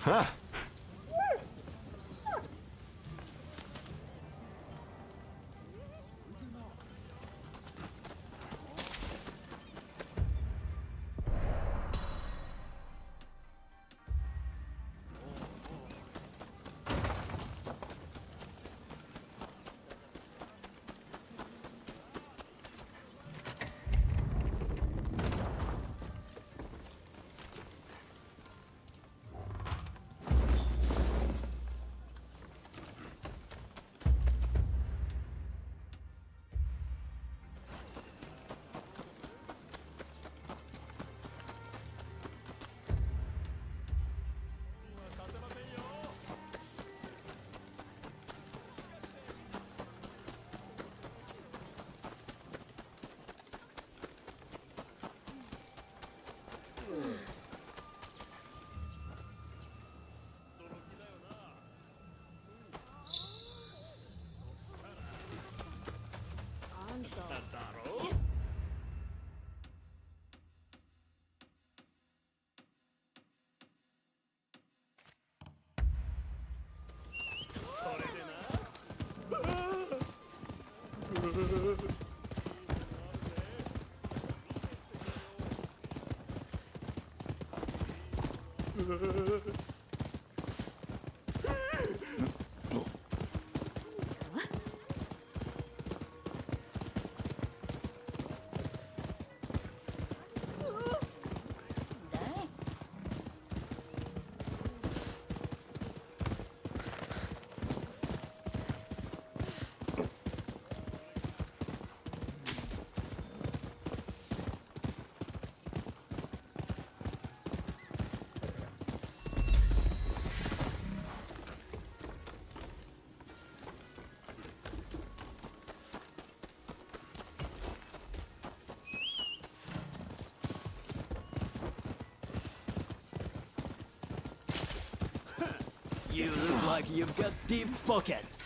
Huh. You look like you've got deep pockets.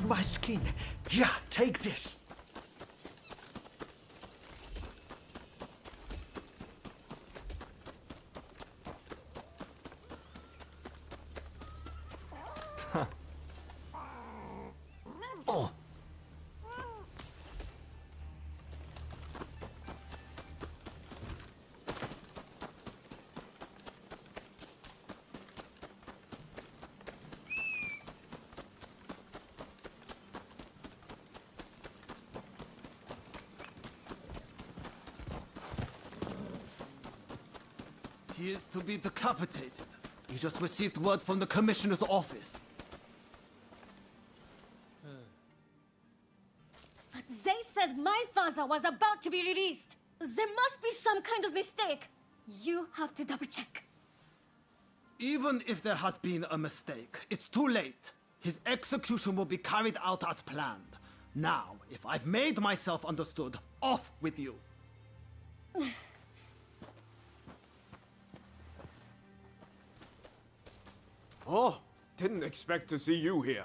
my skin. Yeah, take this. Oh. He is to be decapitated. We just received word from the commissioner's office. But they said my father was about to be released. There must be some kind of mistake. You have to double check. Even if there has been a mistake, it's too late. His execution will be carried out as planned. Now, if I've made myself understood, off with you. Oh, didn't expect to see you here.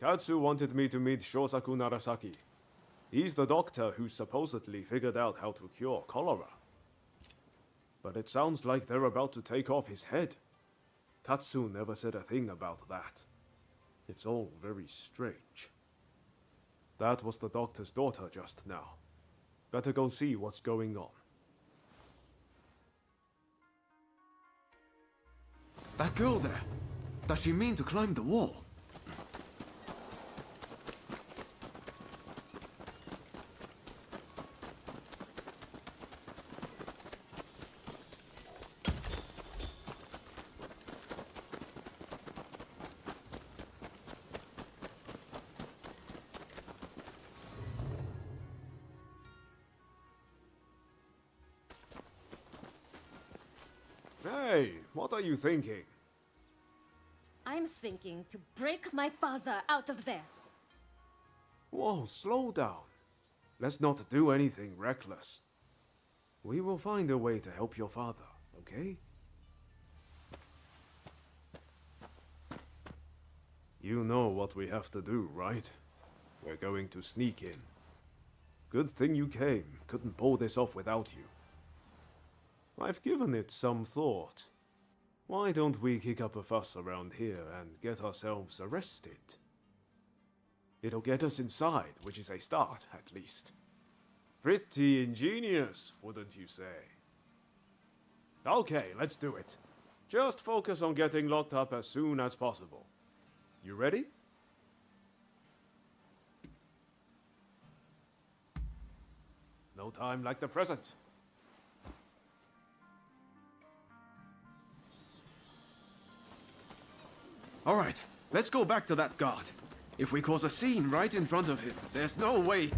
Katsu wanted me to meet Shosaku Narasaki. He's the doctor who supposedly figured out how to cure cholera. But it sounds like they're about to take off his head. Katsu never said a thing about that. It's all very strange. That was the doctor's daughter just now. Better go see what's going on. That girl there. Does she mean to climb the wall? Hey, what are you thinking? I'm thinking to break my father out of there. Whoa, slow down. Let's not do anything reckless. We will find a way to help your father, okay? You know what we have to do, right? We're going to sneak in. Good thing you came. Couldn't pull this off without you. I've given it some thought. Why don't we kick up a fuss around here and get ourselves arrested? It'll get us inside, which is a start, at least. Pretty ingenious, wouldn't you say? Okay, let's do it. Just focus on getting locked up as soon as possible. You ready? No time like the present. All right, let's go back to that guard. If we cause a scene right in front of him, there's no way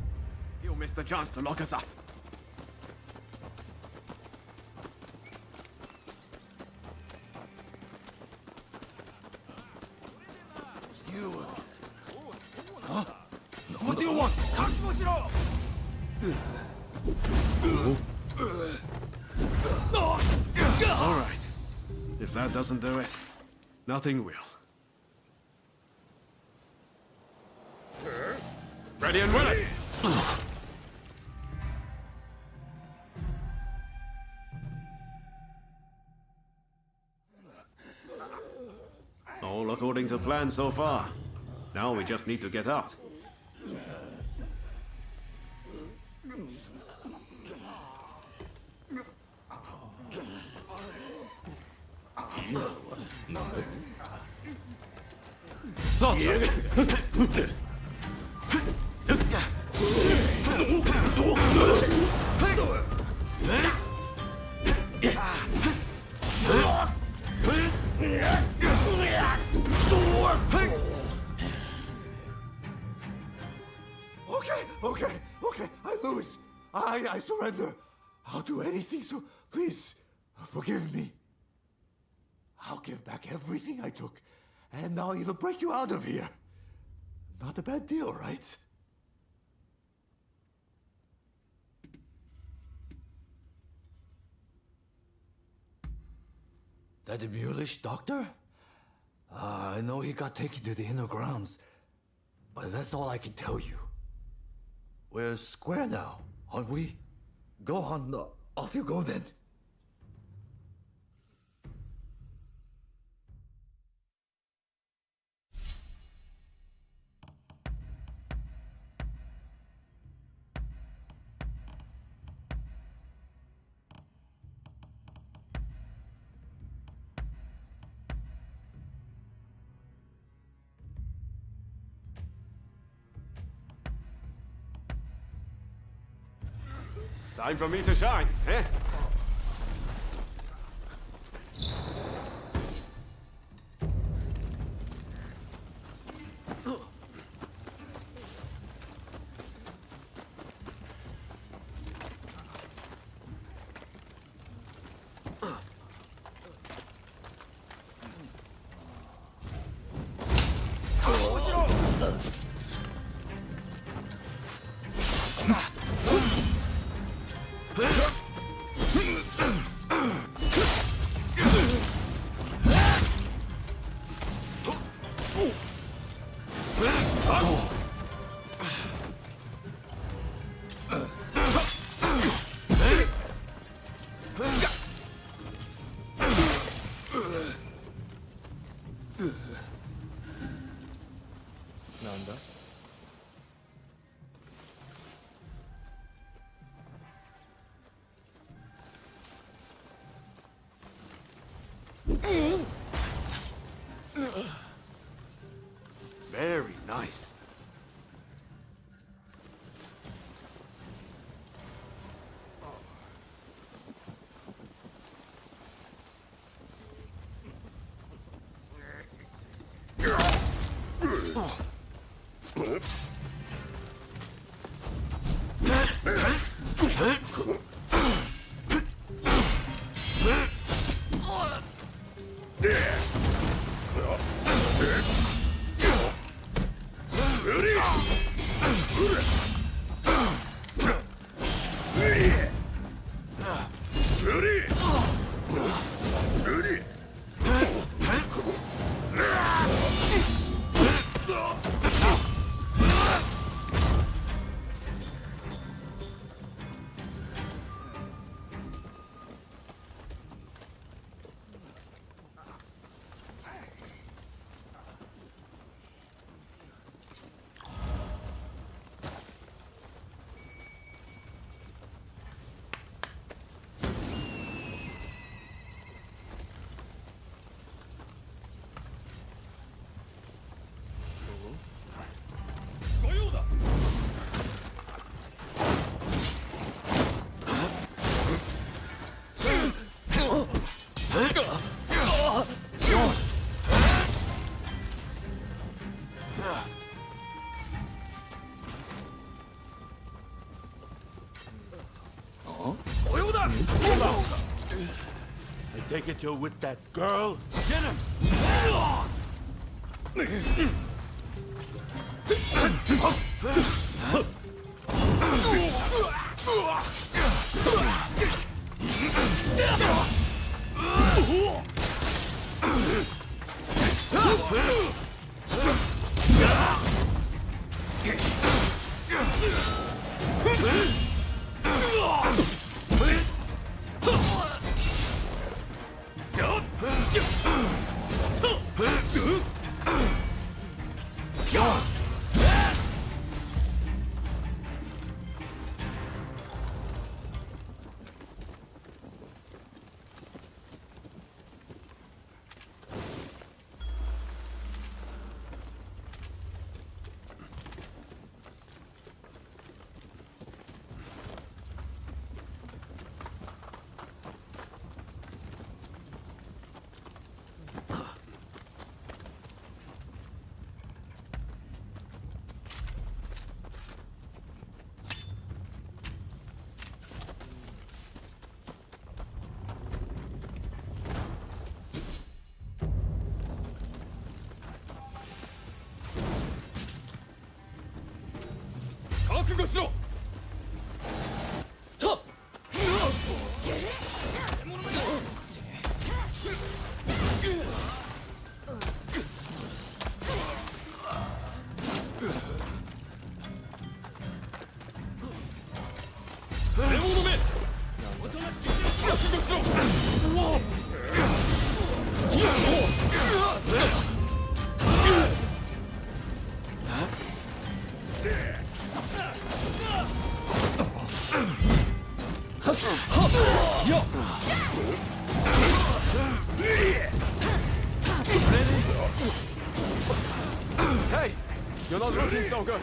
he'll miss the chance to lock us up. You again. Huh? What do you want? All right. If that doesn't do it, nothing will. Ready and willing! All according to plan so far. Now we just need to get out. Thought so. Okay, I lose. I surrender. I'll do anything, so please, forgive me. I'll give back everything I took, and I'll even break you out of here. Not a bad deal, right? That Mulish doctor? I know he got taken to the inner grounds, But that's all I can tell you. We're square now, aren't we? Go on, off you go then. Time for me to shine, eh? Very nice. I take it you're with that girl? 时就是。Hey, you're not looking so good.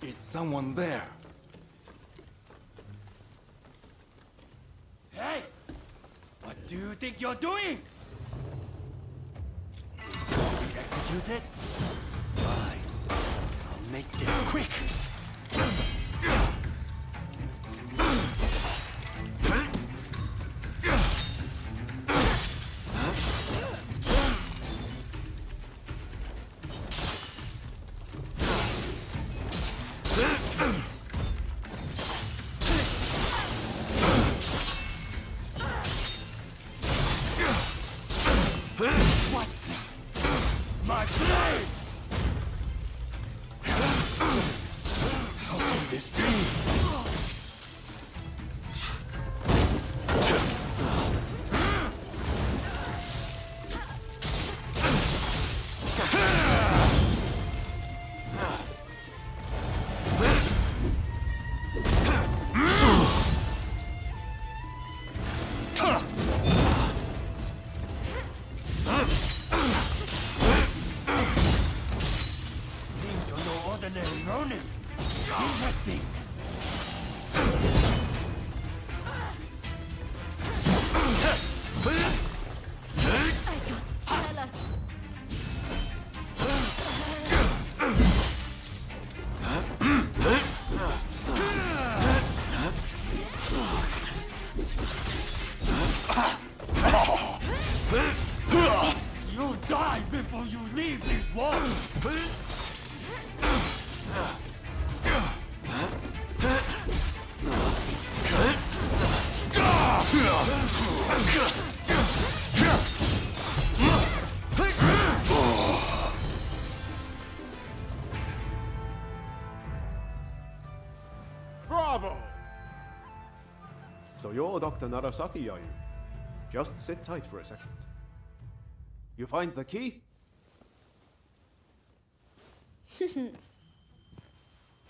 Is someone there? Hey! What do you think you're doing? Executed? Fine. I'll make this quick. My blade! How can this be? Seems you're no ordinary Ronin. Interesting. Tell us. You'll die before you leave these walls. Bravo! So you're Dr. Narasaki, are you? Just sit tight for a second. You find the key?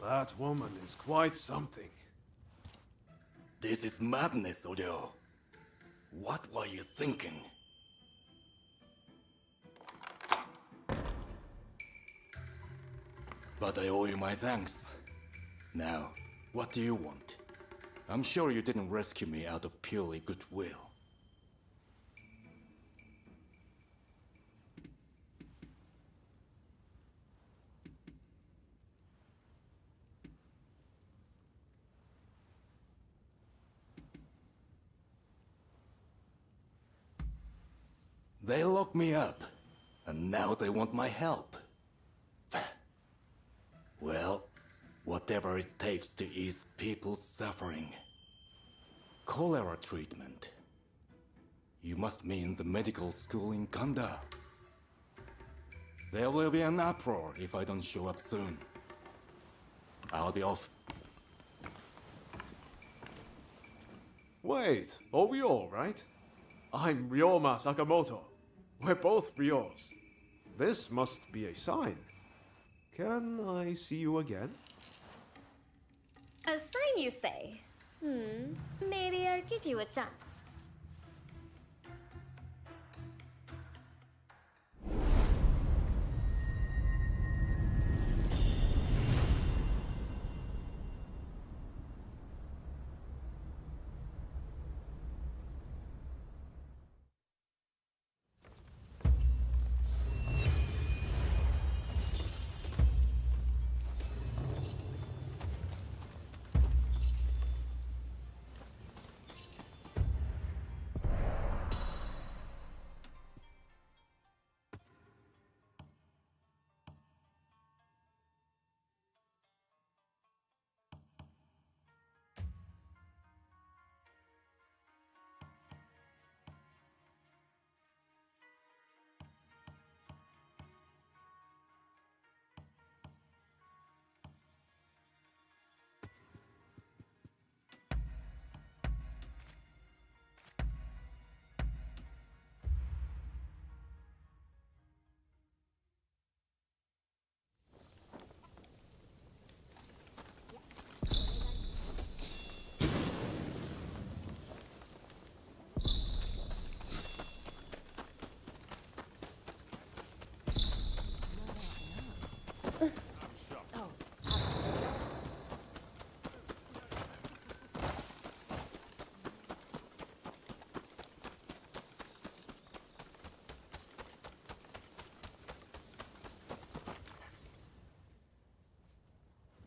That woman is quite something. This is madness, Odeo. What were you thinking? But I owe you my thanks. Now, what do you want? I'm sure you didn't rescue me out of purely goodwill. They locked me up, and now they want my help. Well, whatever it takes to ease people's suffering. Cholera treatment. You must mean the medical school in Kanda. There will be an uproar if I don't show up soon. I'll be off. Wait, are we all right? I'm Ryoma Sakamoto. We're both Ryos. This must be a sign. Can I see you again? A sign, you say? Maybe I'll give you a chance.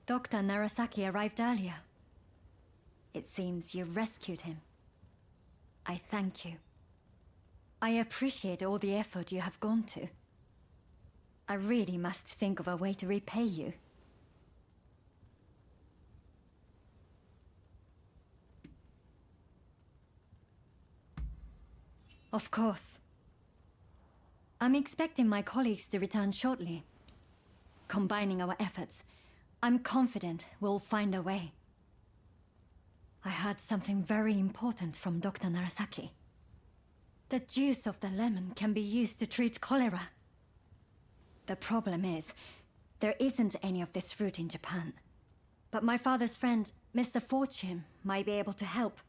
Dr. Narasaki arrived earlier. It seems you rescued him. I thank you. I appreciate all the effort you have gone to. I really must think of a way to repay you. Of course. I'm expecting my colleagues to return shortly. Combining our efforts, I'm confident we'll find a way. I heard something very important from Dr. Narasaki. The juice of the lemon can be used to treat cholera. The problem is, there isn't any of this fruit in Japan. But my father's friend, Mr. Fortune, might be able to help.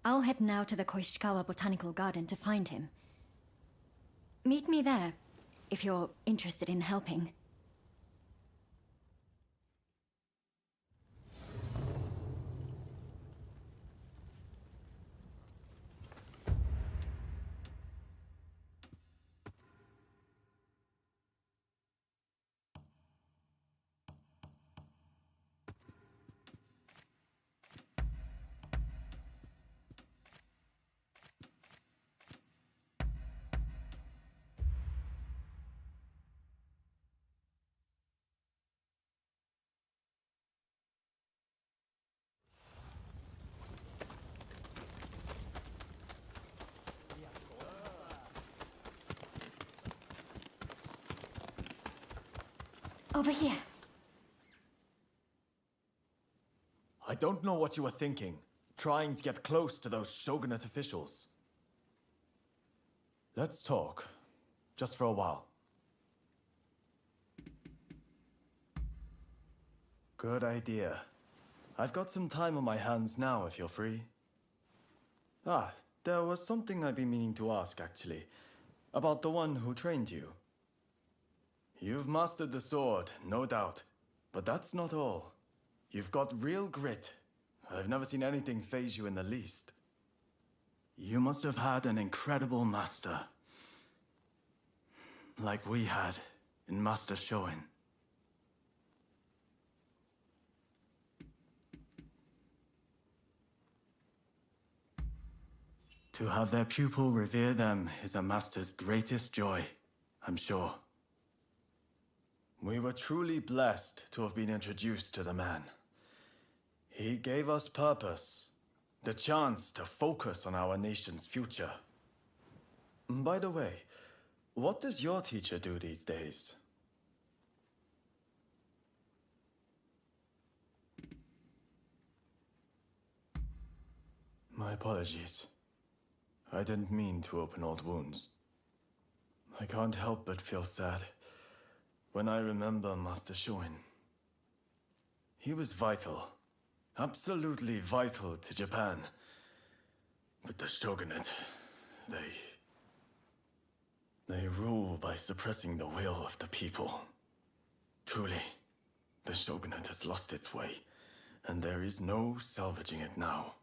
I'll head now to the Koishikawa Botanical Garden to find him. Meet me there, if you're interested in helping. Over here. I don't know what you were thinking, trying to get close to those shogunate officials. Let's talk, just for a while. Good idea. I've got some time on my hands now, if you're free. There was something I've been meaning to ask, actually. About the one who trained you. You've mastered the sword, no doubt. But that's not all. You've got real grit. I've never seen anything faze you in the least. You must have had an incredible master. Like we had in Master Shoin. To have their pupil revere them is a master's greatest joy, I'm sure. We were truly blessed to have been introduced to the man. He gave us purpose, the chance to focus on our nation's future. By the way, what does your teacher do these days? My apologies. I didn't mean to open old wounds. I can't help but feel sad when I remember Master Shoin. He was vital, absolutely vital to Japan. But the shogunate, they rule by suppressing the will of the people. Truly, the shogunate has lost its way, and there is no salvaging it now.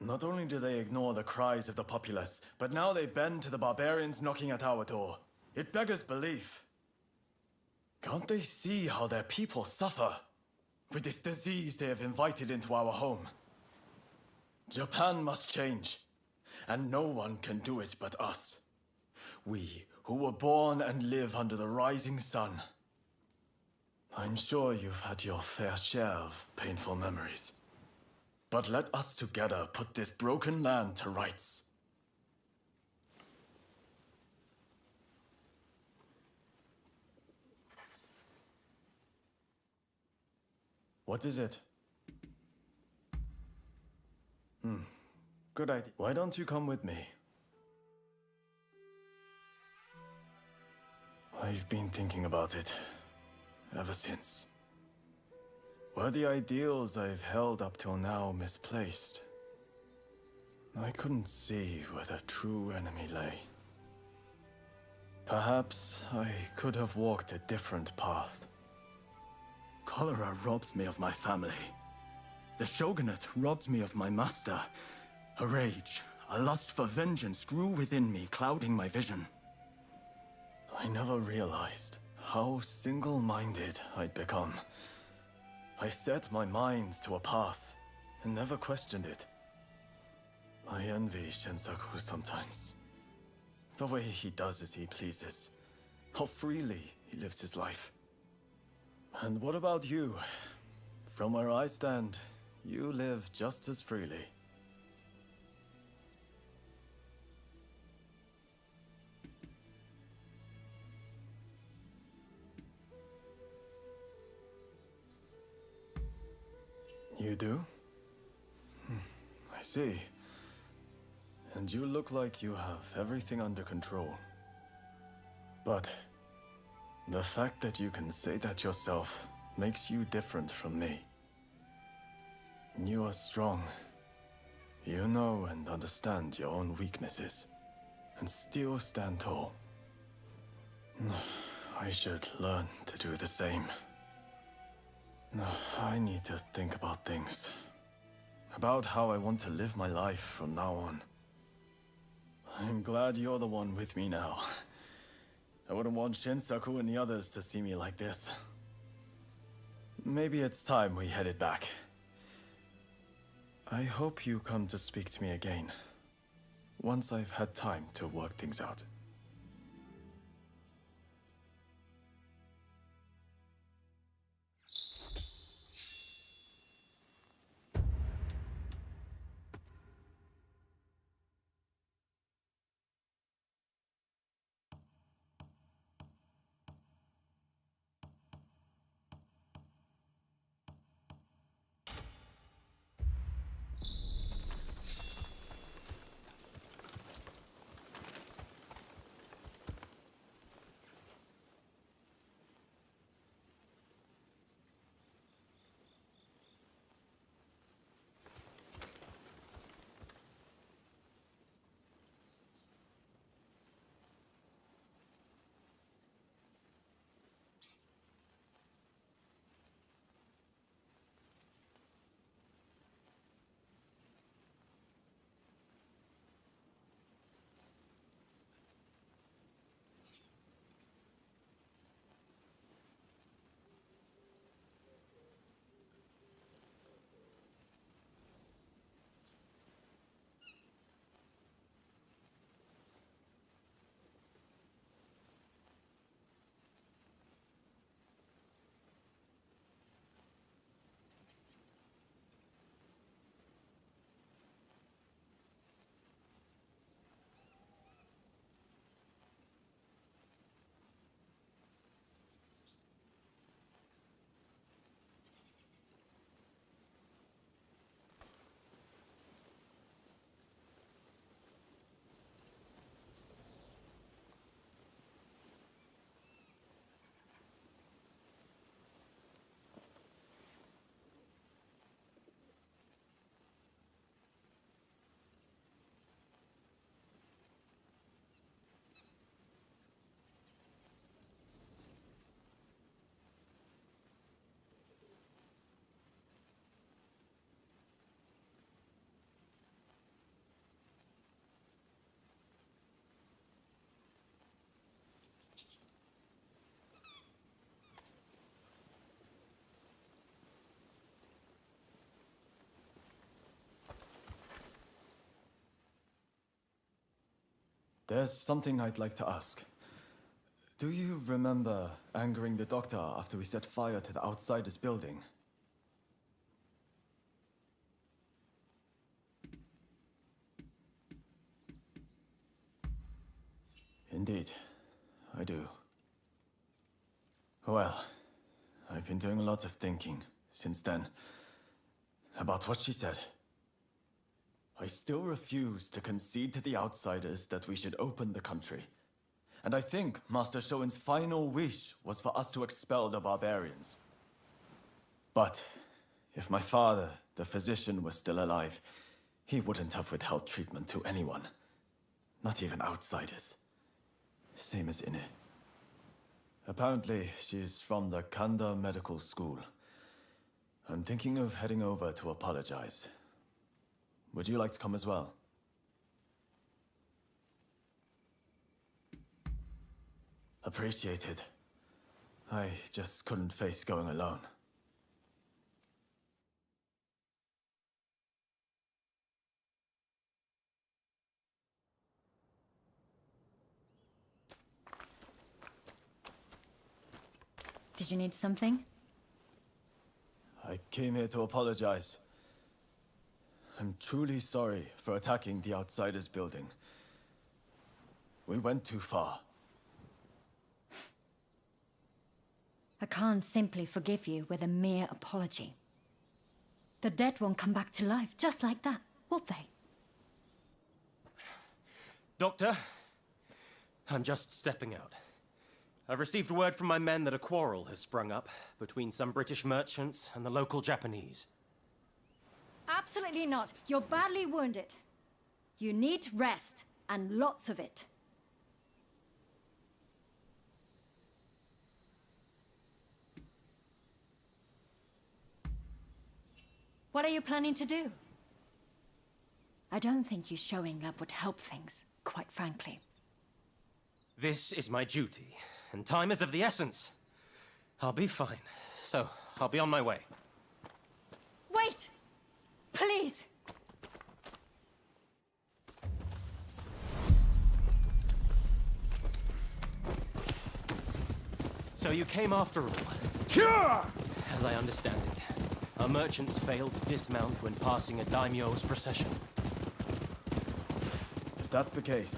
Not only do they ignore the cries of the populace, but now they bend to the barbarians knocking at our door. It beggars belief. Can't they see how their people suffer with this disease they have invited into our home? Japan must change, and no one can do it but us. We, who were born and live under the rising sun. I'm sure you've had your fair share of painful memories. But let us together put this broken land to rights. What is it? Good idea. Why don't you come with me? I've been thinking about it ever since. Were the ideals I've held up till now misplaced? I couldn't see where the true enemy lay. Perhaps I could have walked a different path. Cholera robs me of my family. The shogunate robbed me of my master. A rage, a lust for vengeance grew within me, clouding my vision. I never realized how single-minded I'd become. I set my mind to a path and never questioned it. I envy Shinsaku sometimes. The way he does as he pleases. How freely he lives his life. And what about you? From where I stand, you live just as freely. You do? I see. And you look like you have everything under control. But the fact that you can say that yourself makes you different from me. You are strong. You know and understand your own weaknesses, and still stand tall. I should learn to do the same. I need to think about things. About how I want to live my life from now on. I'm glad you're the one with me now. I wouldn't want Shinsaku and the others to see me like this. Maybe it's time we headed back. I hope you come to speak to me again, once I've had time to work things out. There's something I'd like to ask. Do you remember angering the doctor after we set fire to the Outsiders building? Indeed, I do. Well, I've been doing a lot of thinking since then about what she said. I still refuse to concede to the Outsiders that we should open the country. And I think Master Shoin's final wish was for us to expel the barbarians. But if my father, the physician, was still alive, he wouldn't have withheld treatment to anyone. Not even outsiders. Same as Ine. Apparently, she's from the Kanda Medical School. I'm thinking of heading over to apologize. Would you like to come as well? Appreciated. I just couldn't face going alone. Did you need something? I came here to apologize. I'm truly sorry for attacking the Outsiders building. We went too far. I can't simply forgive you with a mere apology. The dead won't come back to life just like that, will they? Doctor, I'm just stepping out. I've received word from my men that a quarrel has sprung up between some British merchants and the local Japanese. Absolutely not. You're badly wounded. You need rest, and lots of it. What are you planning to do? I don't think you showing up would help things, quite frankly. This is my duty, and time is of the essence. I'll be fine, so I'll be on my way. Wait! Please! So you came after all. As I understand it, our merchants failed to dismount when passing a daimyo's procession. If that's the case,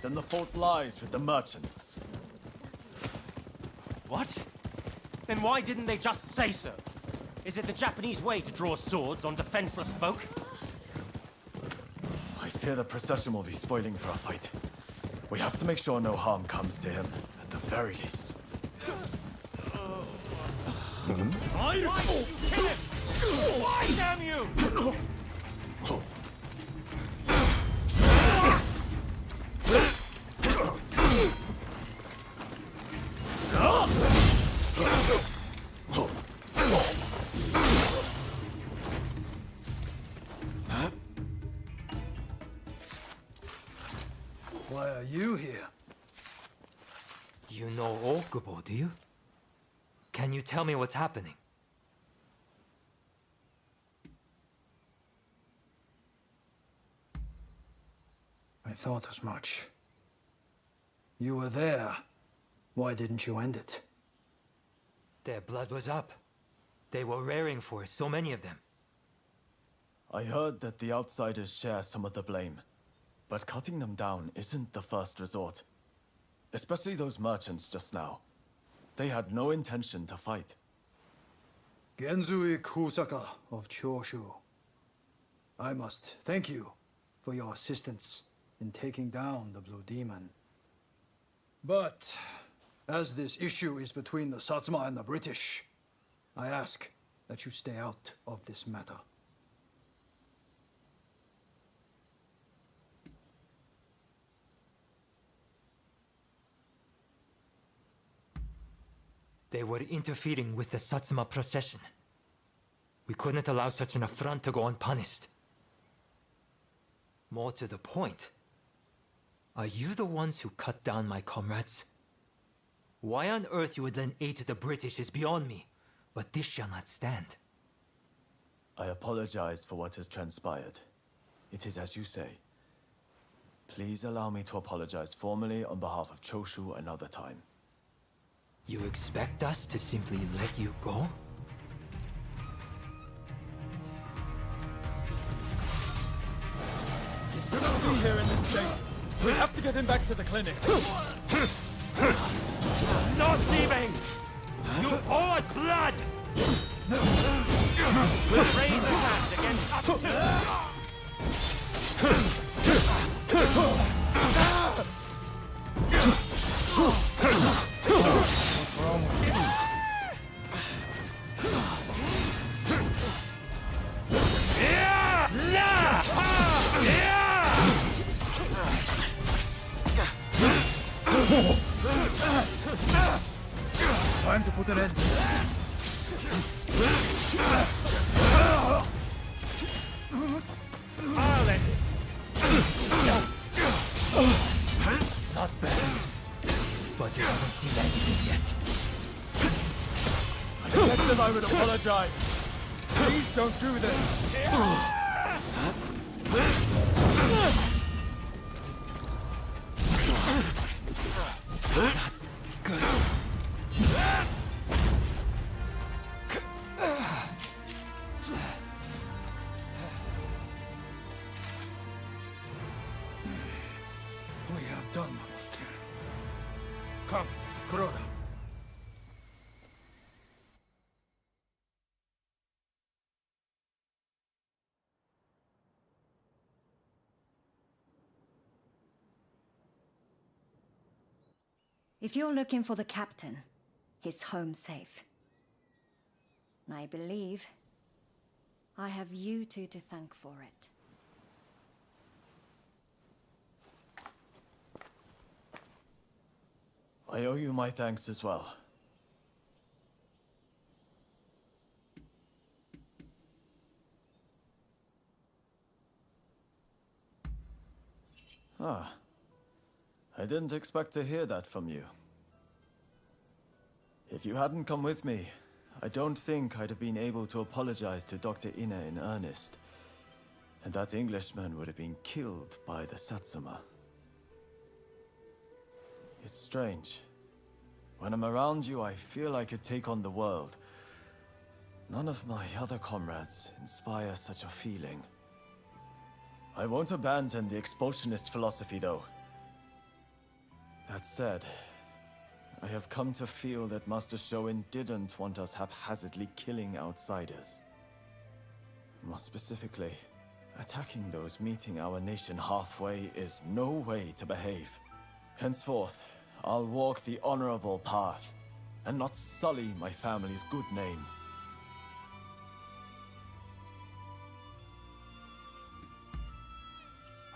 then the fault lies with the merchants. What? Then why didn't they just say so? Is it the Japanese way to draw swords on defenseless folk? I fear the procession will be spoiling for a fight. We have to make sure no harm comes to him, at the very least. Why damn you! Why are you here? You know Okubo, do you? Can you tell me what's happening? I thought as much. You were there. Why didn't you end it? Their blood was up. They were raring for it, so many of them. I heard that the Outsiders share some of the blame. But cutting them down isn't the first resort. Especially those merchants just now. They had no intention to fight. Genzui Kusaka of Choshu. I must thank you for your assistance in taking down the Blue Demon. But, as this issue is between the Satsuma and the British, I ask that you stay out of this matter. They were interfering with the Satsuma procession. We couldn't allow such an affront to go unpunished. More to the point, are you the ones who cut down my comrades? Why on earth you would then aid the British is beyond me, but this shall not stand. I apologize for what has transpired. It is as you say. Please allow me to apologize formally on behalf of Choshu another time. You expect us to simply let you go? He shouldn't be here in this state. We have to get him back to the clinic. Not leaving! You owe us blood! We'll raise a hand against up to... Time to put an end. I'll end this. Not bad. But you haven't seen anything yet. that I would apologize. Please don't do this. We have done what we can. Come, Kuroda. If you're looking for the captain, he's home safe. And I believe I have you two to thank for it. I owe you my thanks as well. Ah. I didn't expect to hear that from you. If you hadn't come with me, I don't think I'd have been able to apologize to Dr. Ine in earnest. And that Englishman would have been killed by the Satsuma. It's strange. When I'm around you, I feel I could take on the world. None of my other comrades inspire such a feeling. I won't abandon the expulsionist philosophy, though. That said, I have come to feel that Master Shoin didn't want us haphazardly killing outsiders. More specifically, attacking those meeting our nation halfway is no way to behave. Henceforth, I'll walk the honorable path, and not sully my family's good name.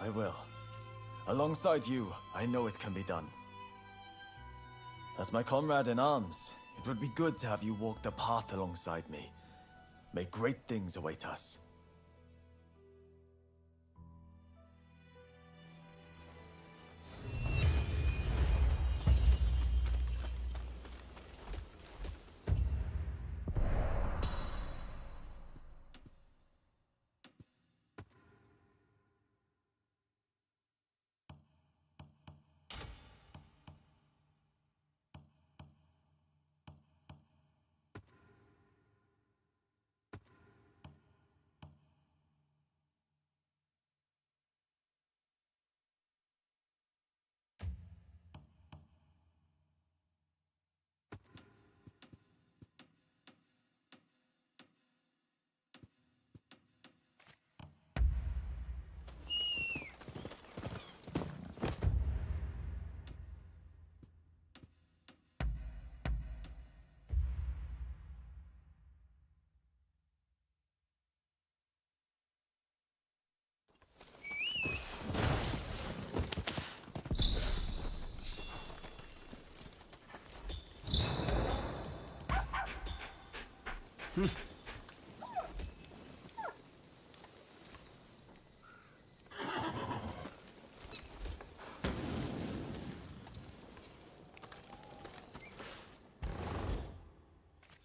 I will. Alongside you, I know it can be done. As my comrade in arms, it would be good to have you walk the path alongside me. May great things await us.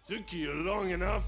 Took you long enough?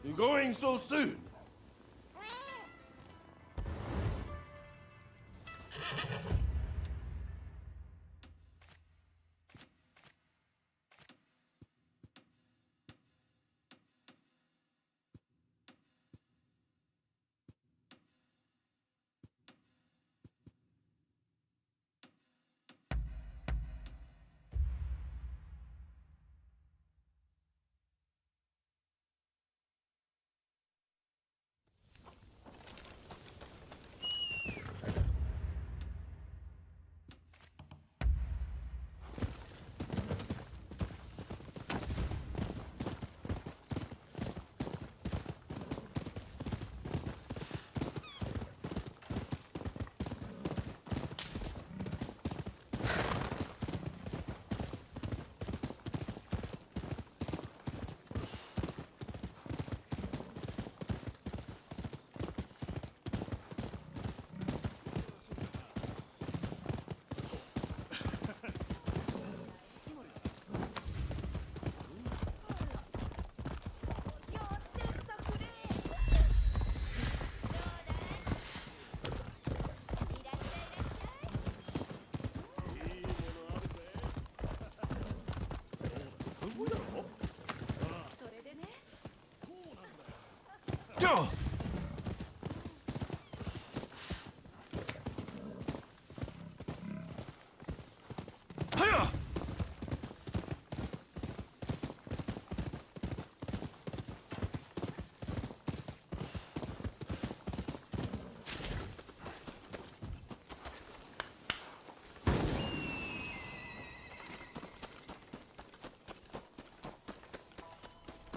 You're going so soon?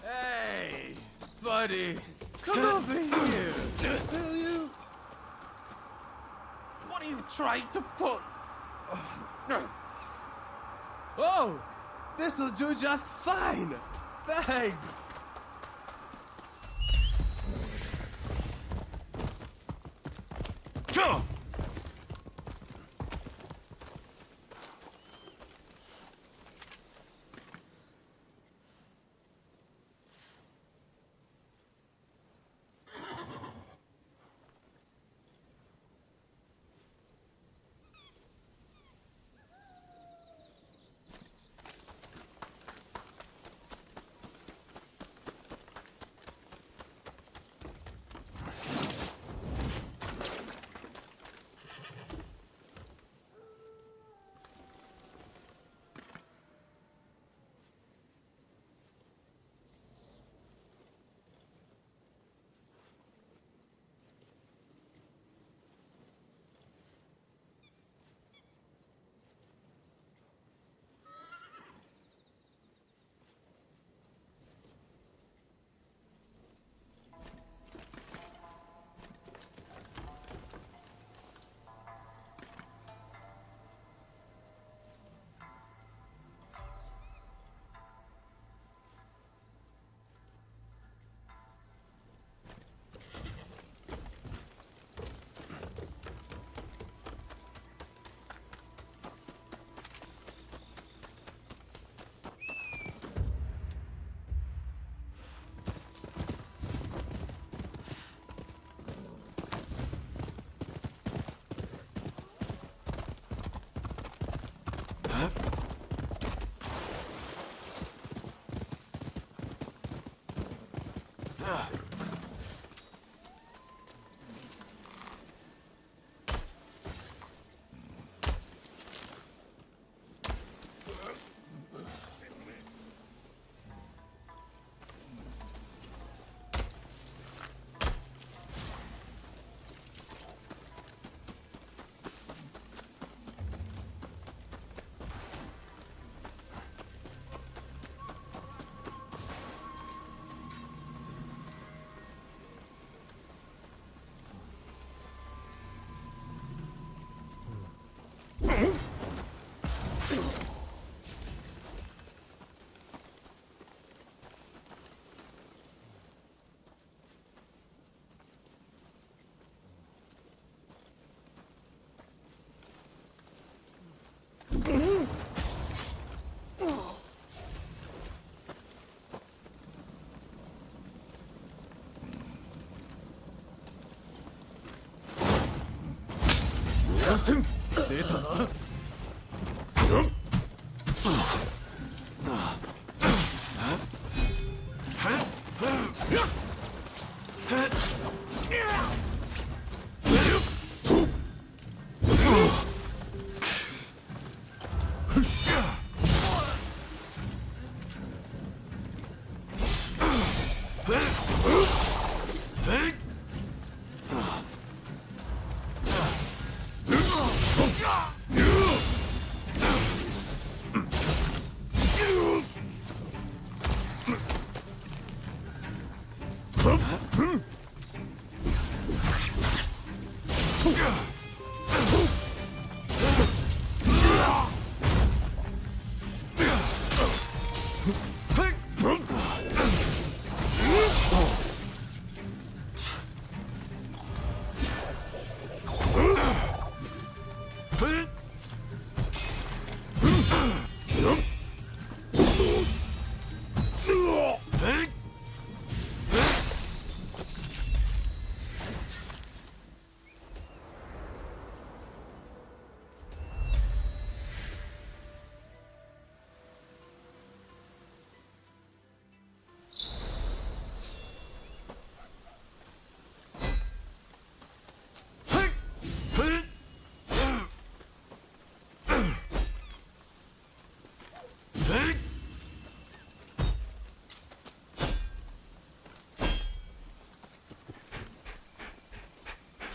Hey, buddy, come over here. Will you? What are you trying to put? Oh, this'll do just fine. Thanks.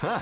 Huh.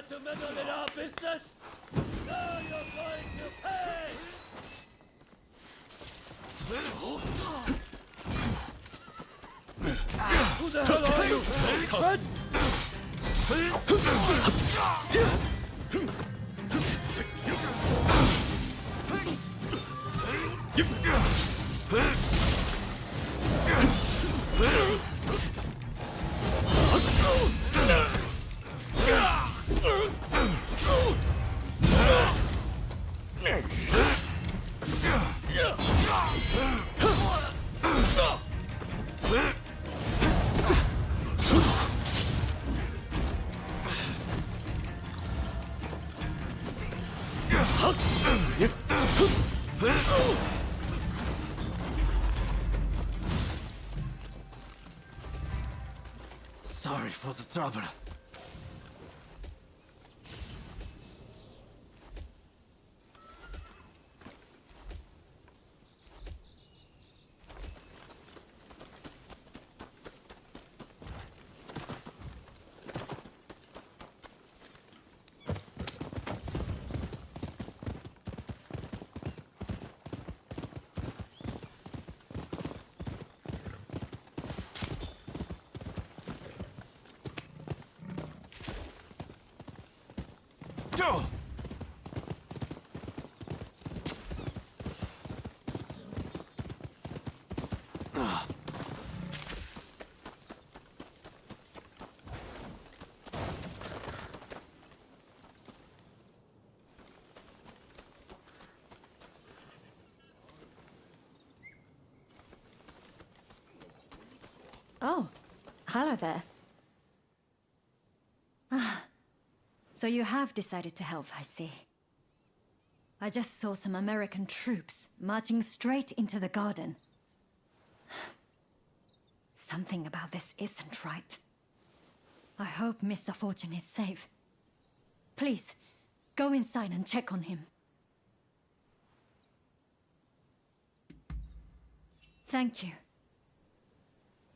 To meddle in our business? Now you're going to pay! Who the hell are you? Fred? Sorry for the trouble. Oh, hello there. Ah, so you have decided to help, I see. I just saw some American troops marching straight into the garden. Something about this isn't right. I hope Mr. Fortune is safe. Please, go inside and check on him. Thank you.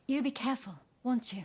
You be careful, won't you?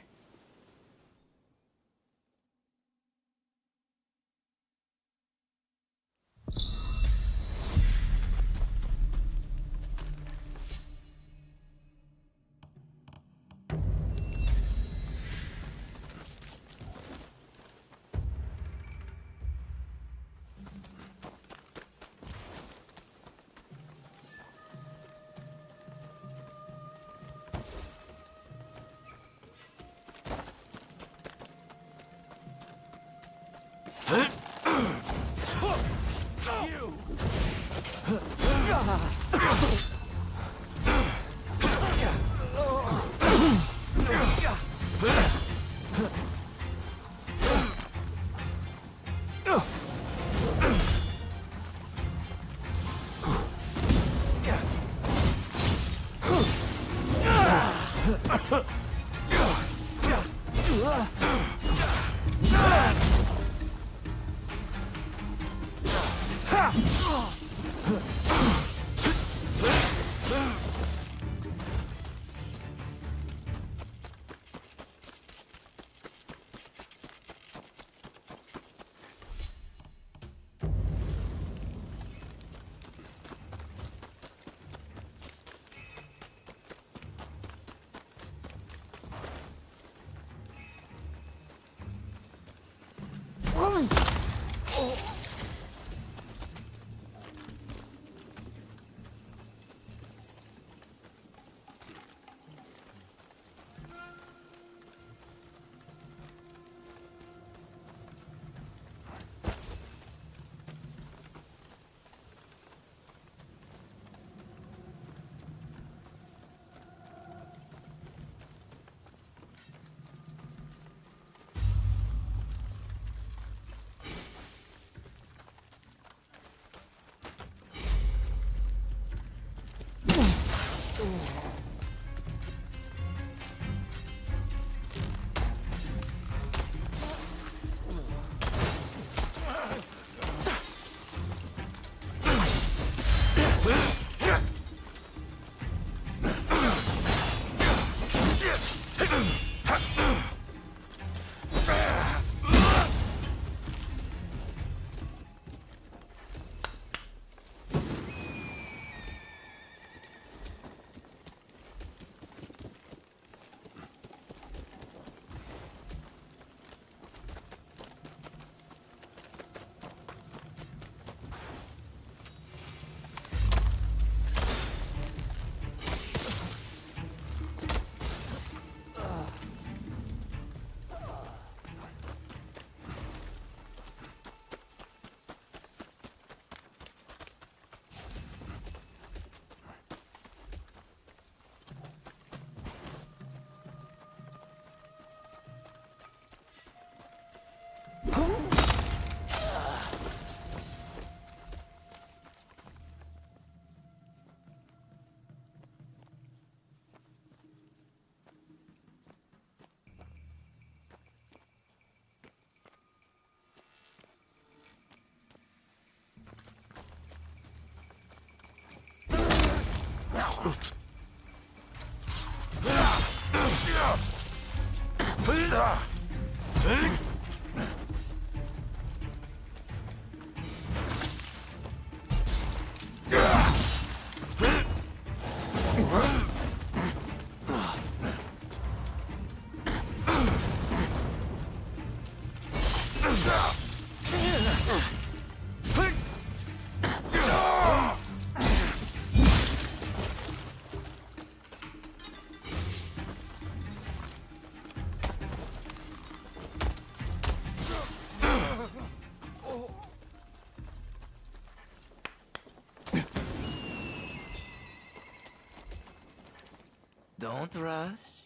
Don't rush.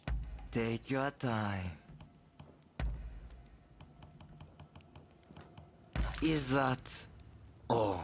Take your time. Is that all?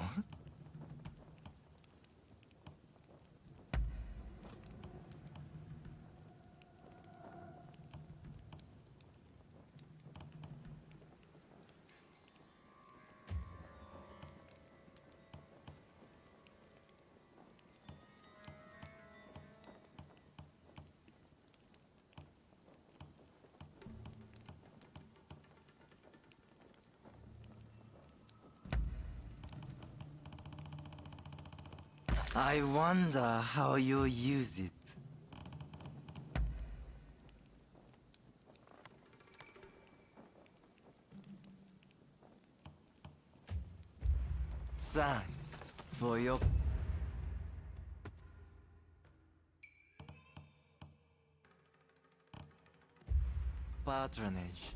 I wonder how you use it. Thanks for your patronage.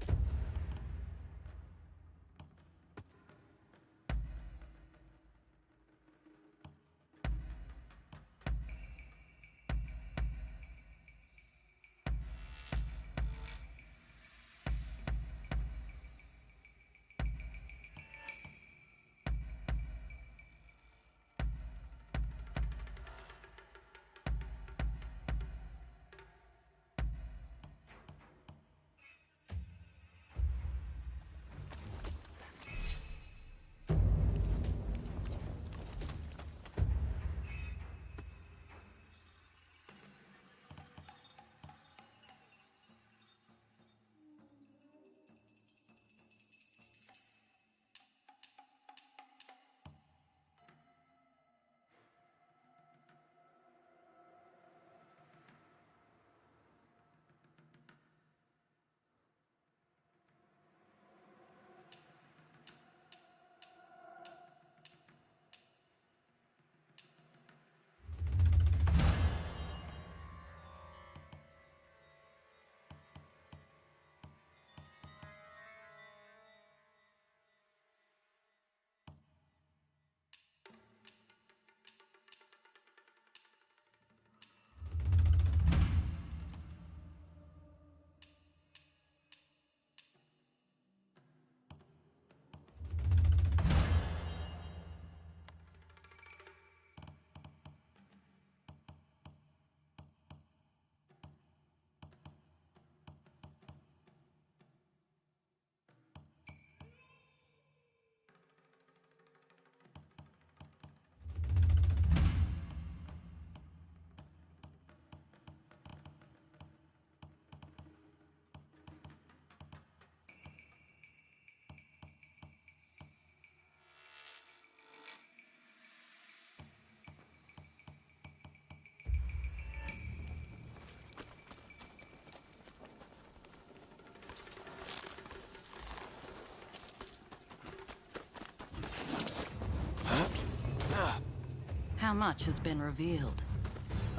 How much has been revealed?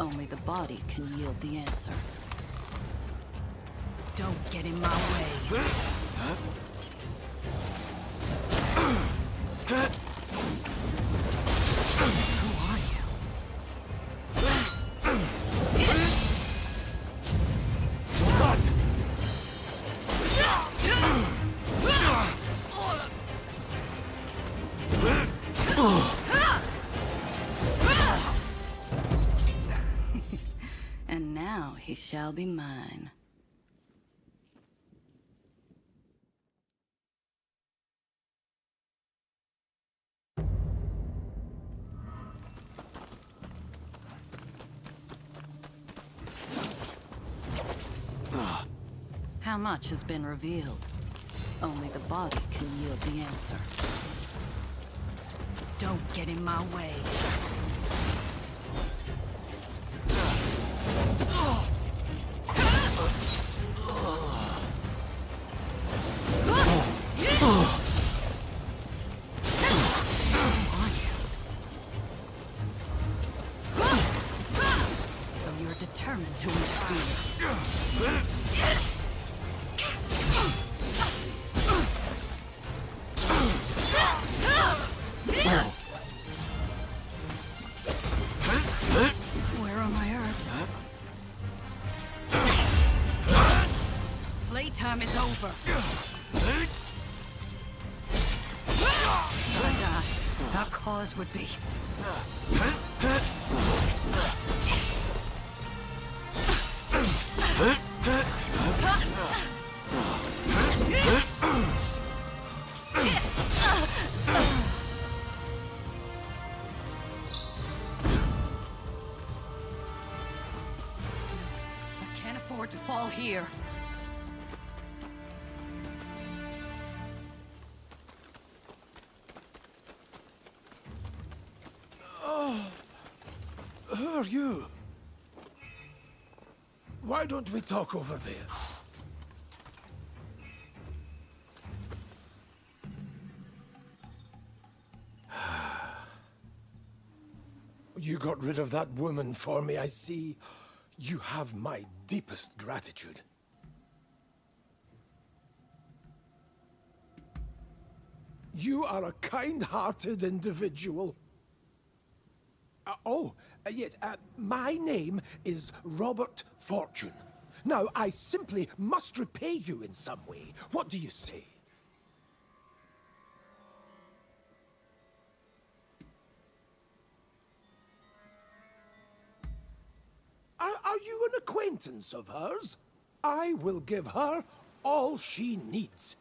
Only the body can yield the answer. Don't get in my way. Who are you? And now he shall be mine. how much has been revealed. Only the body can yield the answer. Don't get in my way. So you're determined to interfere. Where are my herbs? Playtime is over. Our cause would be. I can't afford to fall here. Who are you? Why don't we talk over there? You got rid of that woman for me, I see. You have my deepest gratitude. You are a kind-hearted individual. Yes, my name is Robert Fortune. Now, I simply must repay you in some way. What do you say? Are you an acquaintance of hers? I will give her all she needs.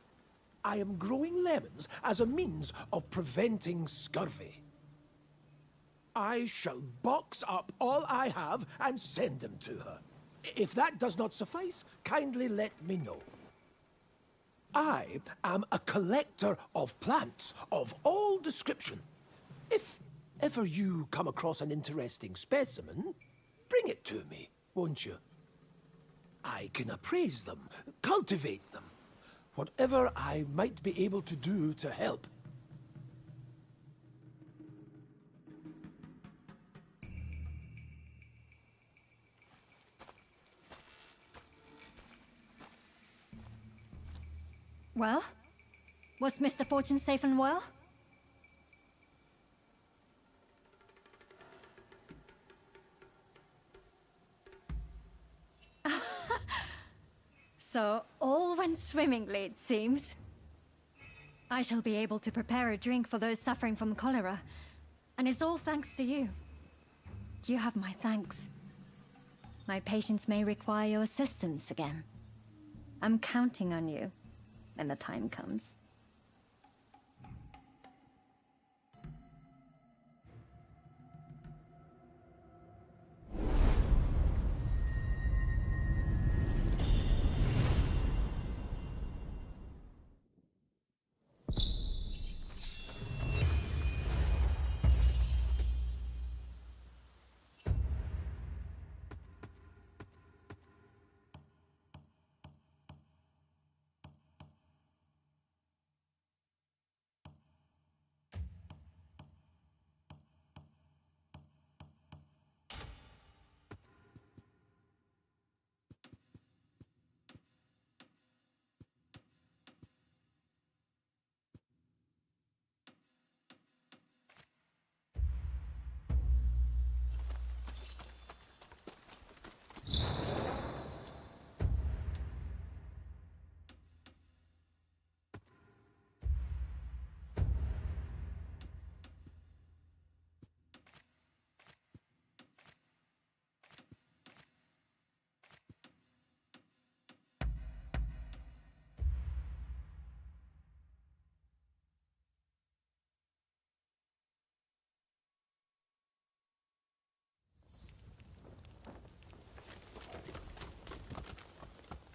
I am growing lemons as a means of preventing scurvy. I shall box up all I have and send them to her. If that does not suffice, kindly let me know. I am a collector of plants of all description. If ever you come across an interesting specimen, bring it to me, won't you? I can appraise them, cultivate them, whatever I might be able to do to help. Well? Was Mr. Fortune safe and well? So, all went swimmingly, it seems. I shall be able to prepare a drink for those suffering from cholera, and it's all thanks to you. You have my thanks. My patients may require your assistance again. I'm counting on you when the time comes.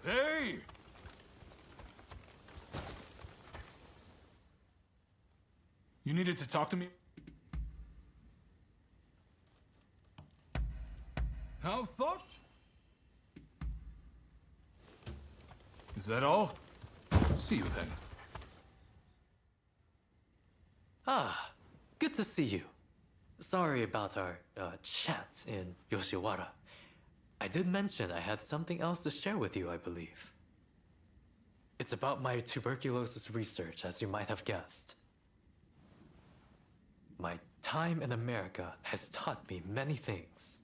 Hey! You needed to talk to me? How thought? Is that all? See you then. Ah, good to see you. Sorry about our chat in Yoshiwara. I did mention I had something else to share with you, I believe. It's about my tuberculosis research, as you might have guessed. My time in America has taught me many things.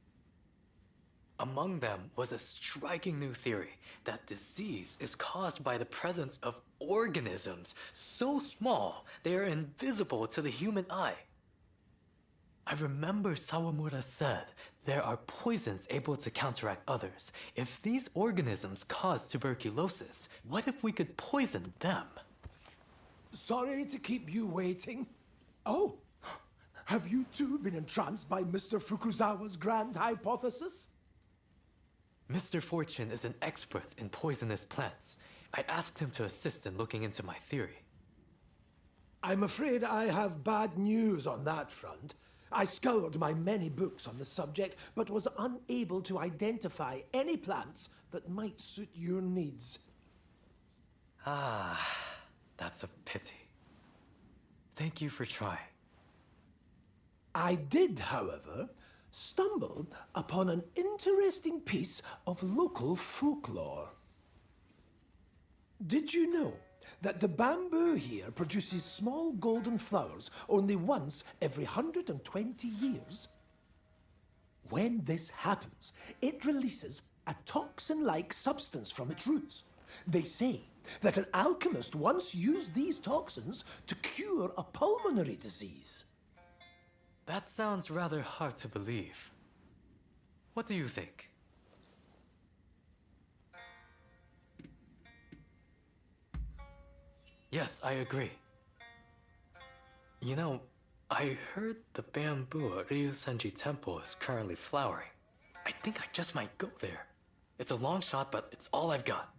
Among them was a striking new theory that disease is caused by the presence of organisms so small they are invisible to the human eye. I remember Sawamura said there are poisons able to counteract others. If these organisms cause tuberculosis, what if we could poison them? Sorry to keep you waiting. Oh, have you too been entranced by Mr. Fukuzawa's grand hypothesis? Mr. Fortune is an expert in poisonous plants. I asked him to assist in looking into my theory. I'm afraid I have bad news on that front. I scoured my many books on the subject, but was unable to identify any plants that might suit your needs. Ah, that's a pity. Thank you for trying. I did, however, stumble upon an interesting piece of local folklore. Did you know that the bamboo here produces small golden flowers only once every 120 years? When this happens, it releases a toxin-like substance from its roots. They say that an alchemist once used these toxins to cure a pulmonary disease. That sounds rather hard to believe. What do you think? Yes, I agree. You know, I heard the bamboo at Ryusenji Temple is currently flowering. I think I just might go there. It's a long shot, but it's all I've got.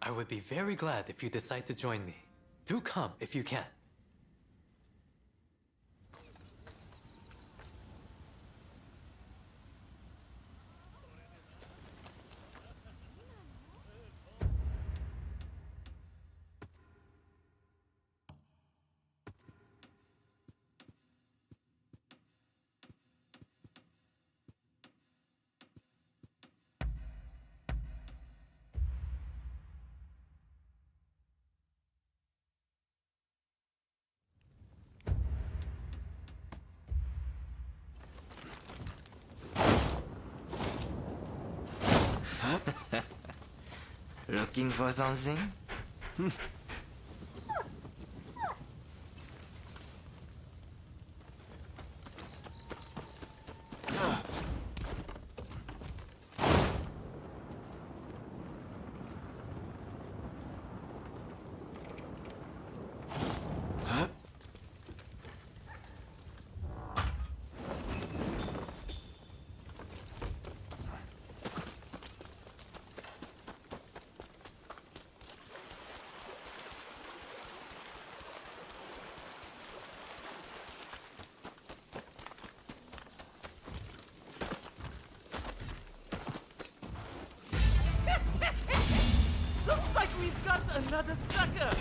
I would be very glad if you decide to join me. Do come if you can. Looking for something? Looks like we've got another sucker!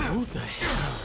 Who the hell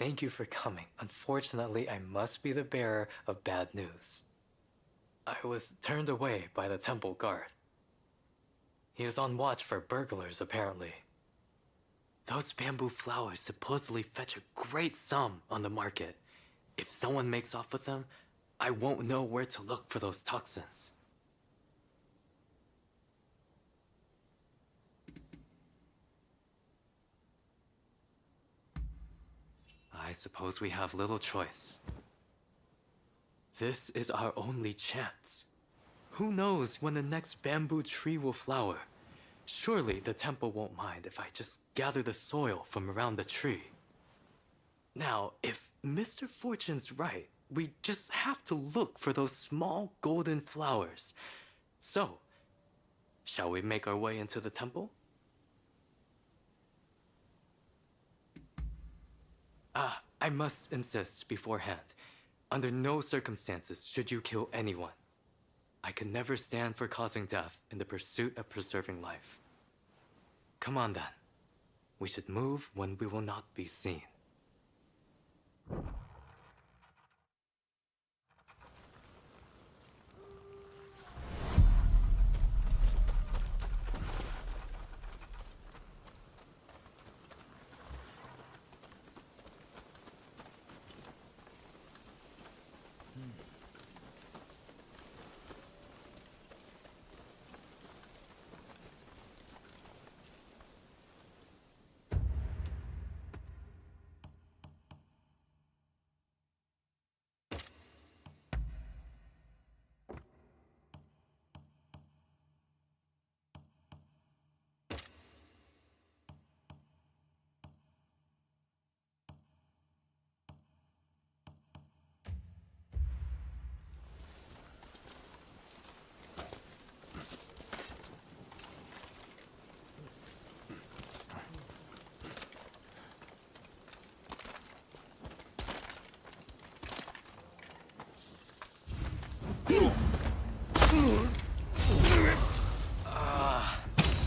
Thank you for coming. Unfortunately, I must be the bearer of bad news. I was turned away by the temple guard. He is on watch for burglars, apparently. Those bamboo flowers supposedly fetch a great sum on the market. If someone makes off with them, I won't know where to look for those toxins. I suppose we have little choice. This is our only chance. Who knows when the next bamboo tree will flower? Surely the temple won't mind if I just gather the soil from around the tree. Now, if Mr. Fortune's right, we just have to look for those small golden flowers. So, shall we make our way into the temple? I must insist beforehand. Under no circumstances should you kill anyone. I can never stand for causing death in the pursuit of preserving life. Come on then. We should move when we will not be seen.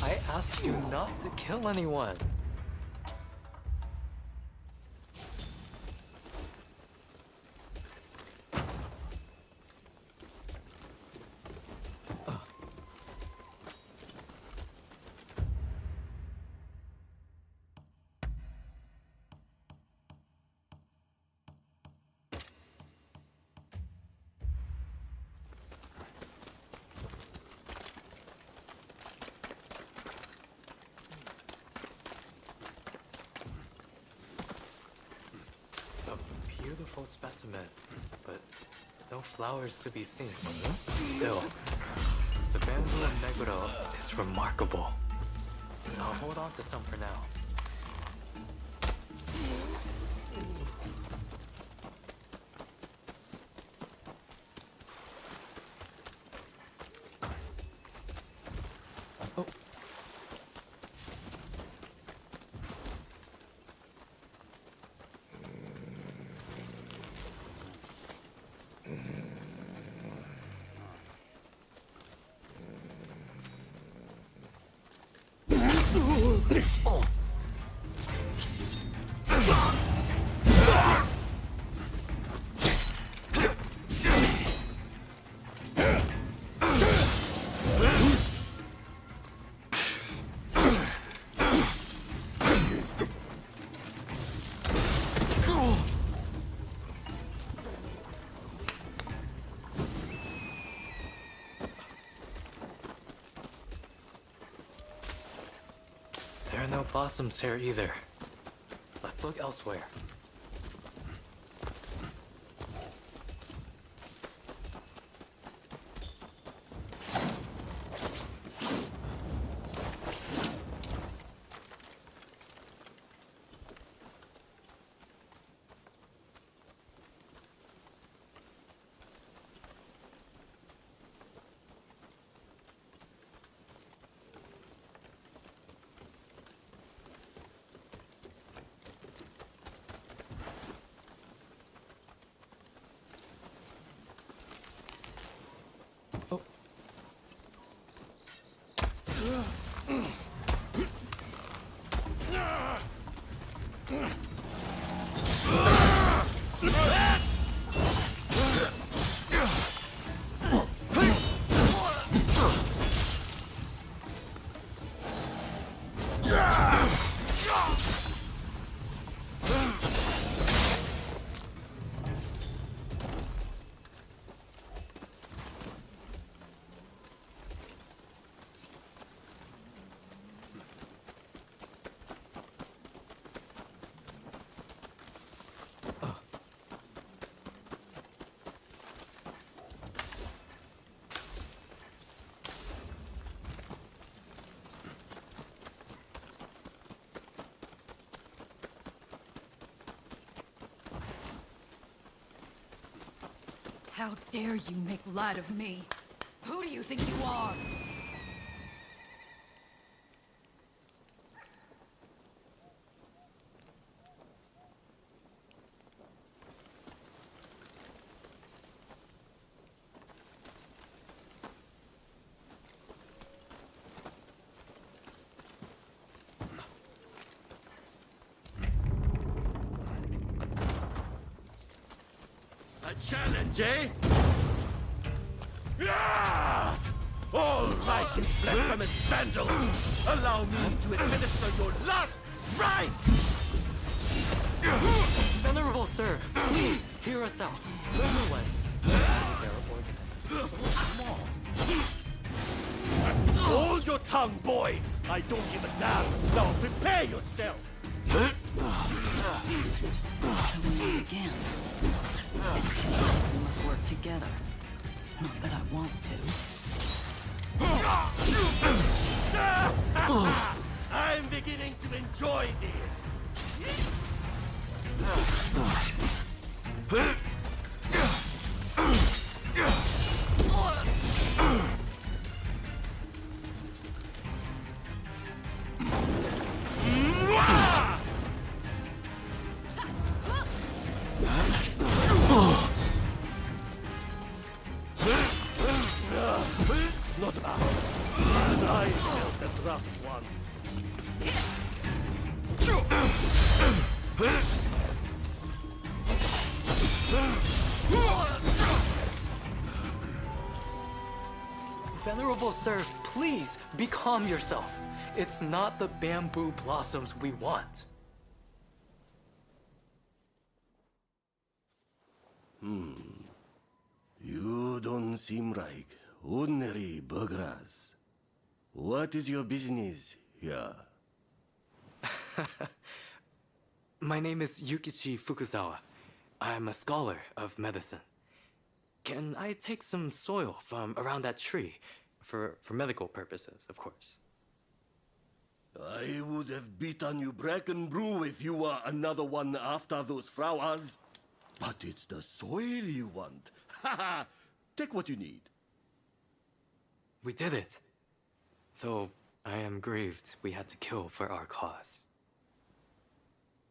I asked you not to kill anyone. Beautiful specimen, but no flowers to be seen. Still, the bamboo of Meguro is remarkable. I'll hold on to some for now. There are no blossoms here either. Let's look elsewhere. How dare you make light of me? Who do you think you are? A challenge, eh? Yeah! All right, you blasphemous vandals! Allow me to administer your last rite! Venerable sir, please hear us out. Nonetheless, their organism is so small. Hold your tongue, boy! I don't give a damn! Now prepare yourself! So we meet again. It seems we must work together. Not that I want to. I'm beginning to enjoy this! Not bad. And I felt the last one. Venerable sir, please becalm yourself. It's not the bamboo blossoms we want. You don't seem like ordinary burghers. What is your business here? My name is Yukichi Fukuzawa. I'm a scholar of medicine. Can I take some soil from around that tree? For medical purposes, of course. I would have beaten you bracken brew if you were another one after those flowers. But it's the soil you want. Haha! Take what you need. We did it. Though I am grieved we had to kill for our cause.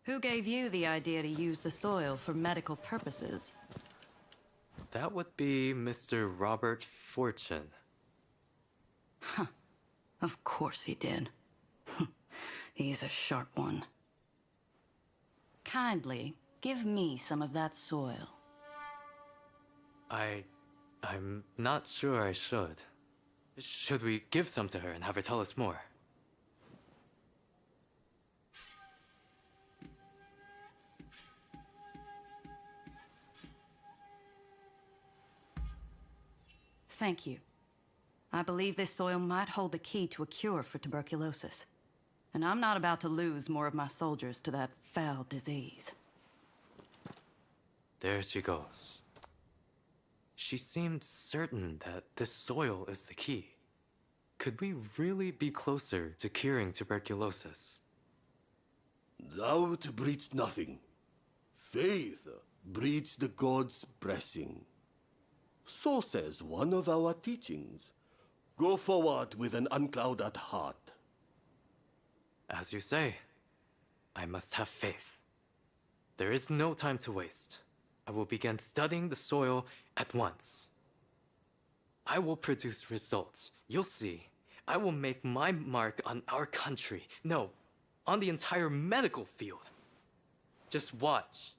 Who gave you the idea to use the soil for medical purposes? That would be Mr. Robert Fortune. Huh. Of course he did. He's a sharp one. Kindly give me some of that soil. I'm not sure I should. Should we give some to her and have her tell us more? Thank you. I believe this soil might hold the key to a cure for tuberculosis. And I'm not about to lose more of my soldiers to that foul disease. There she goes. She seemed certain that this soil is the key. Could we really be closer to curing tuberculosis? Doubt breeds nothing. Faith breeds the gods' blessing. So says one of our teachings. Go forward with an unclouded heart. As you say, I must have faith. There is no time to waste. I will begin studying the soil at once. I will produce results. You'll see. I will make my mark on our country. No, on the entire medical field. Just watch.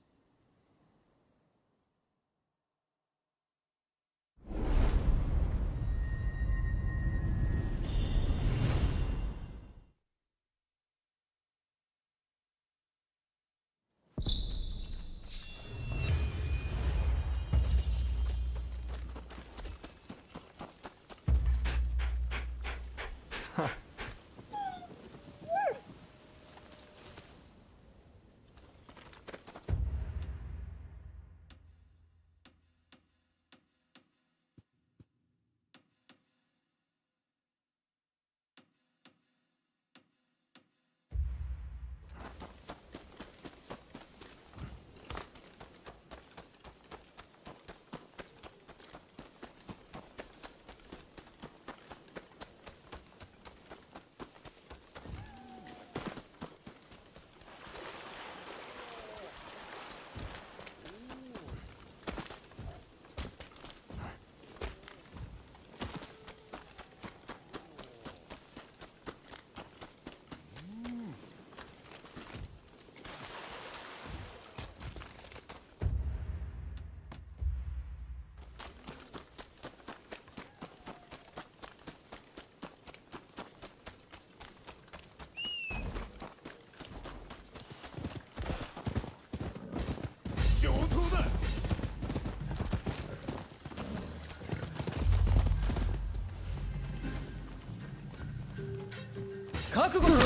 覚悟しろ。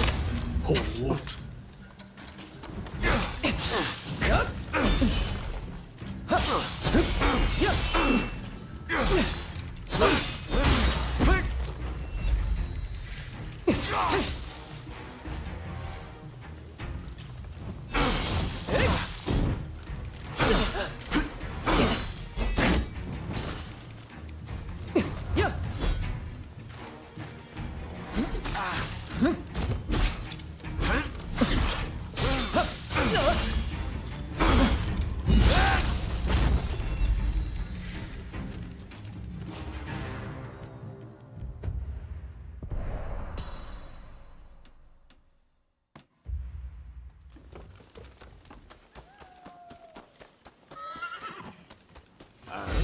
ほう。やっ。はっ。やっ。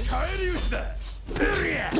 返り討ちだ。うりゃ。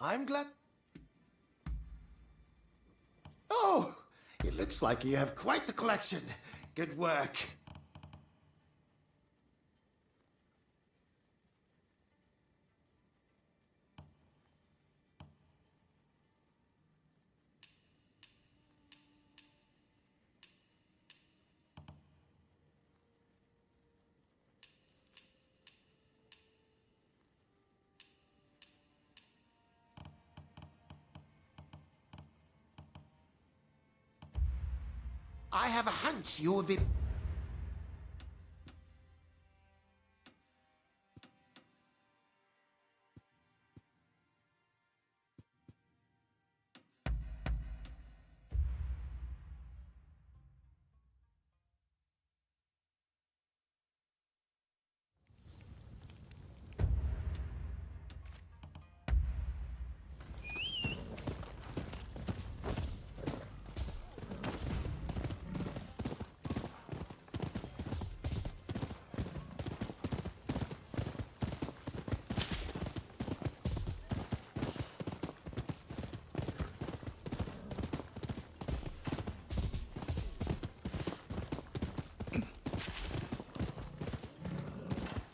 I'm glad. Oh, it looks like you have quite the collection. Good work. I have a hunch you will be...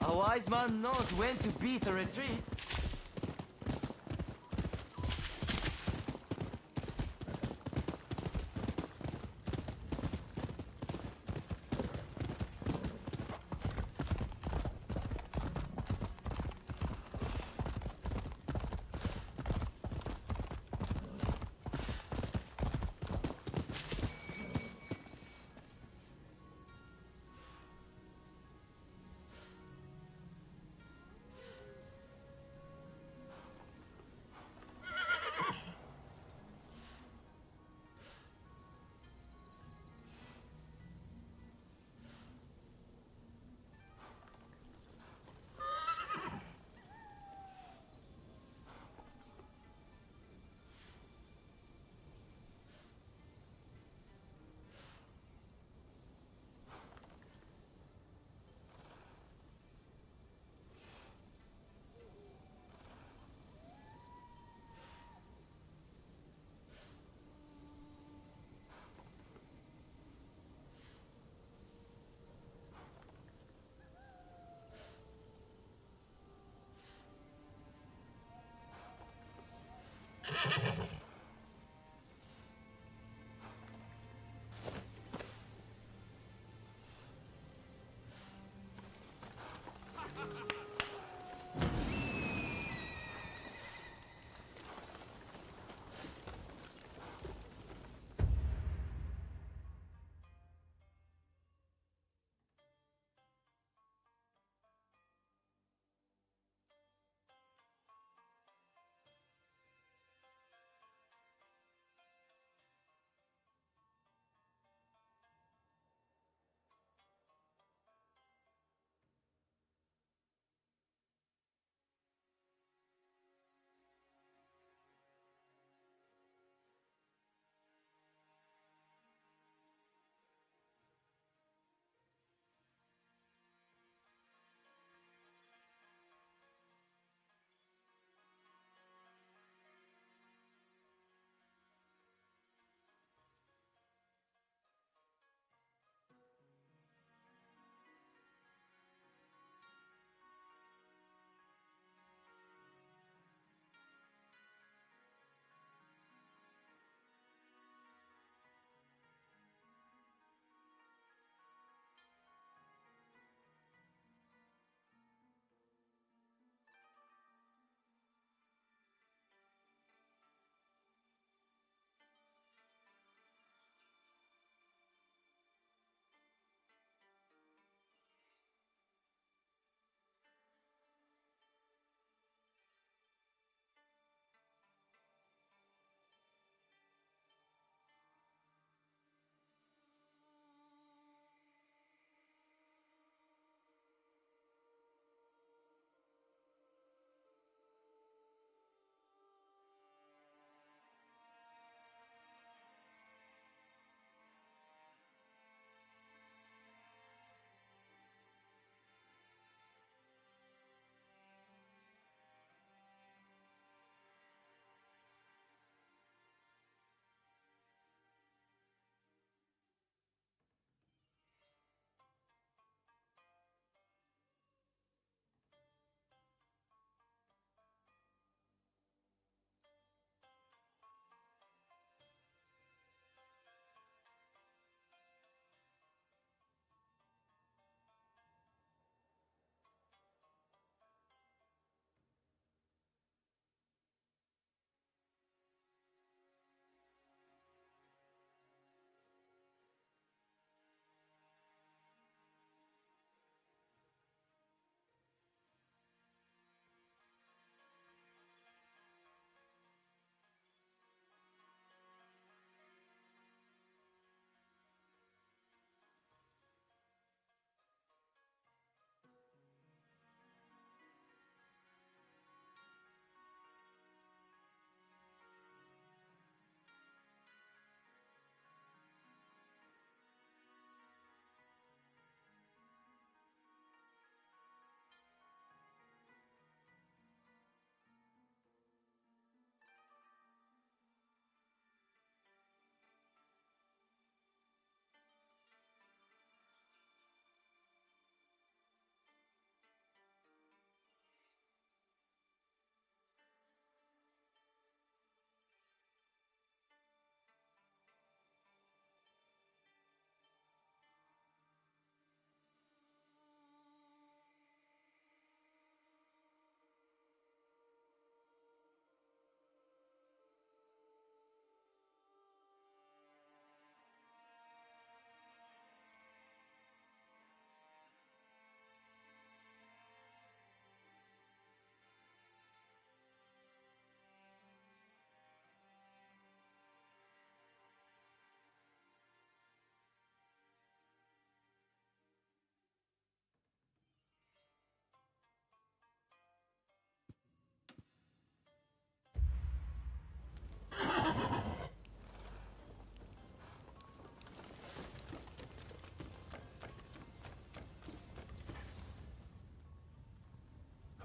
A wise man knows when to beat a retreat.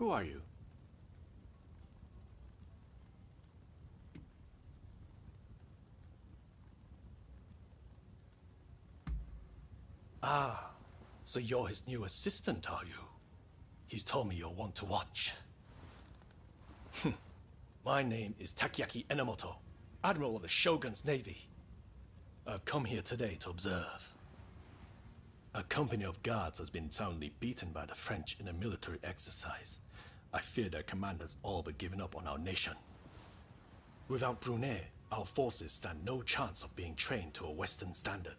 Who are you? Ah, so you're his new assistant, are you? He's told me you're one to watch. My name is Takeaki Enomoto, Admiral of the Shogun's Navy. I've come here today to observe. A company of guards has been soundly beaten by the French in a military exercise. I fear their commanders all but given up on our nation. Without Brunei, our forces stand no chance of being trained to a Western standard.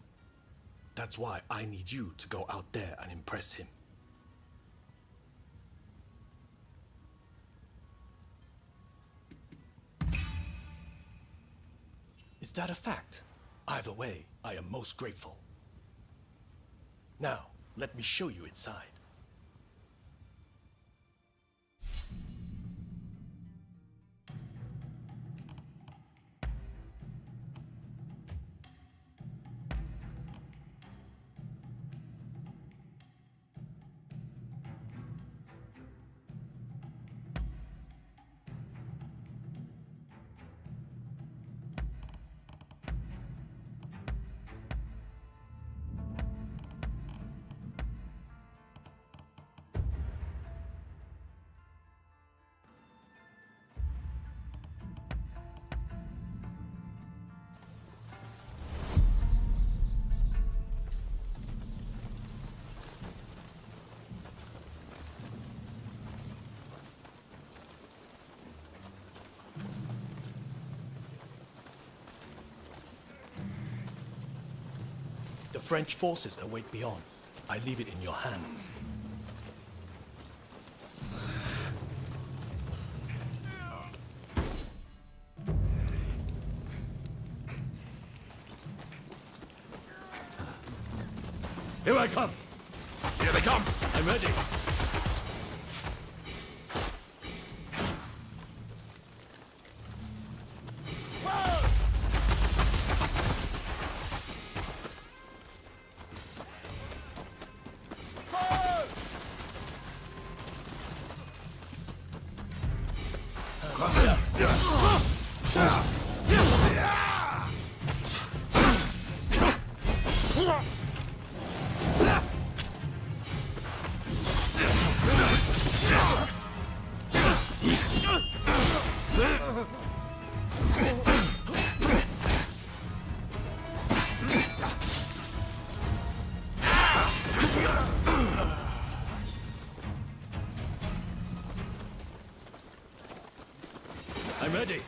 That's why I need you to go out there and impress him. Is that a fact? Either way, I am most grateful. Now, let me show you inside. The French forces await beyond. I leave it in your hands. Here I come! Here they come! I'm ready! I'm ready.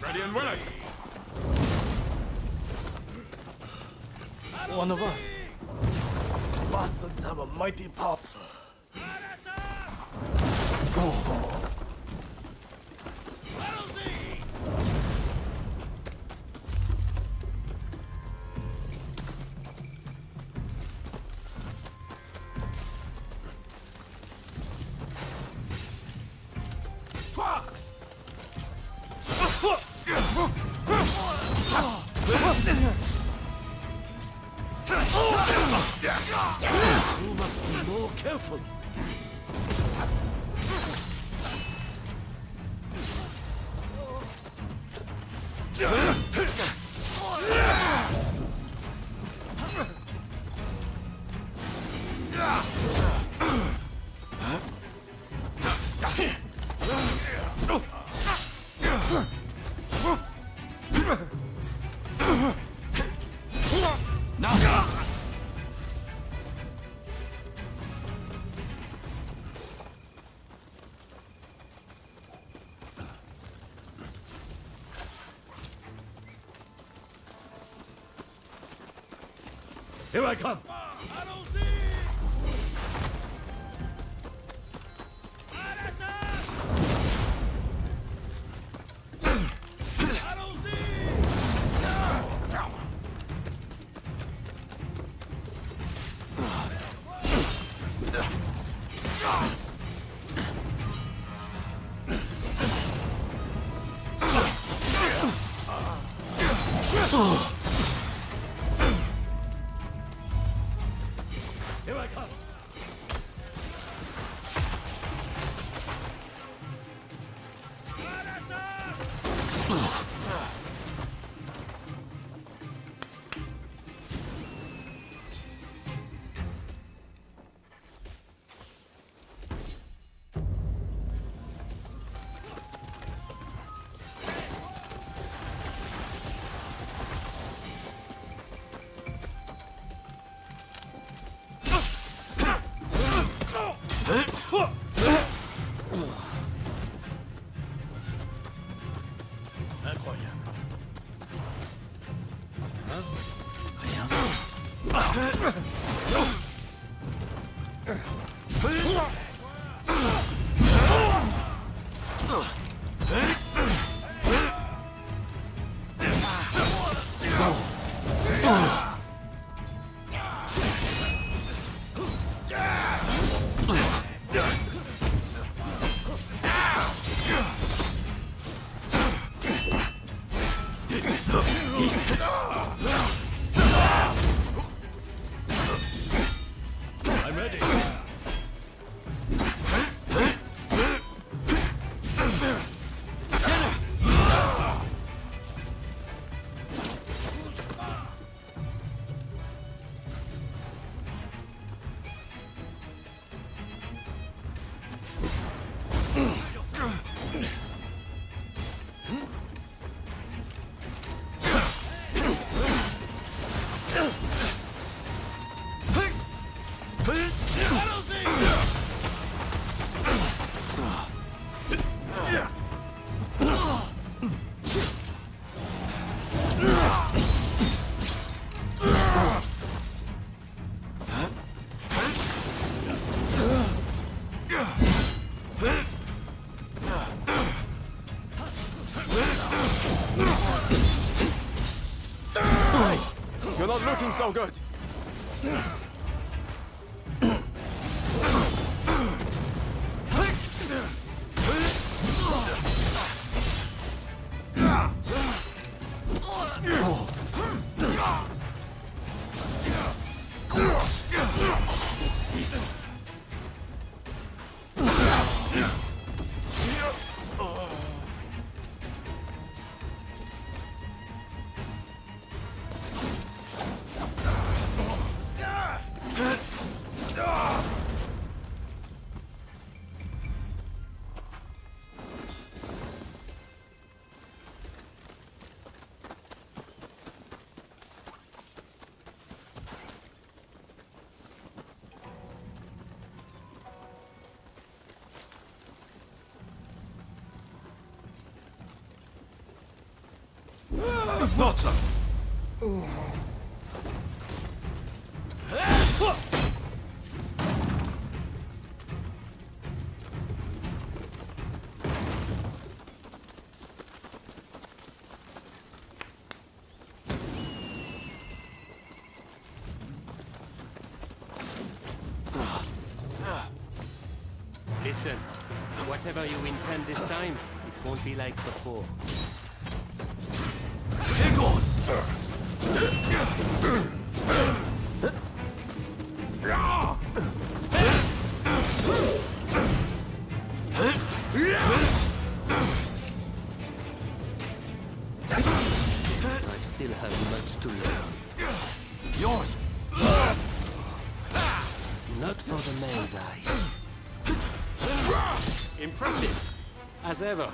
Ready and willing. One of us. Bastards have a mighty pop. You must be more careful. Here I come! Here I come! I'm ready. You're not looking so good. Thought so. Listen, whatever you intend this time, it won't be like before. Here goes! I still have much to learn. Yours! Not for the man's eyes. Impressive, as ever.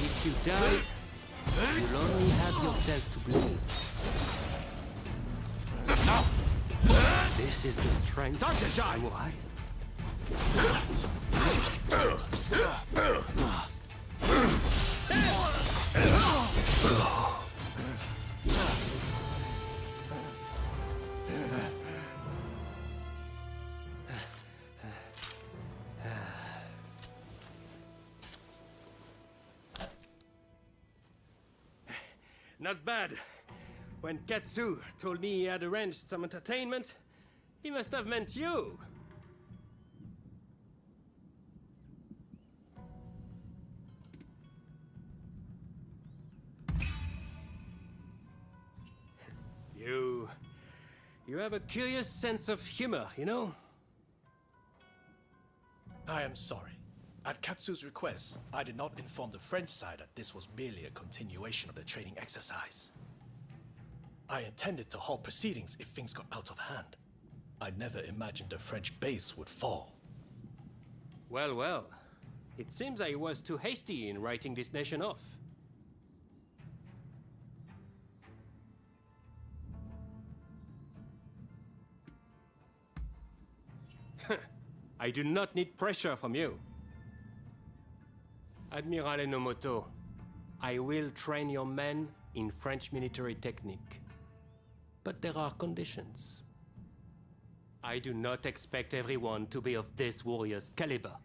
If you die, you'll only have yourself to blame. This is the strength and why. not bad. When Ketsu told me he had arranged some entertainment, he must have meant you. You have a curious sense of humor, you know? I am sorry. At Katsu's request, I did not inform the French side that this was merely a continuation of the training exercise. I intended to halt proceedings if things got out of hand. I never imagined the French base would fall. Well, well. It seems I was too hasty in writing this nation off. I do not need pressure from you. Admiral Enomoto, I will train your men in French military technique. But there are conditions. I do not expect everyone to be of this warrior's caliber,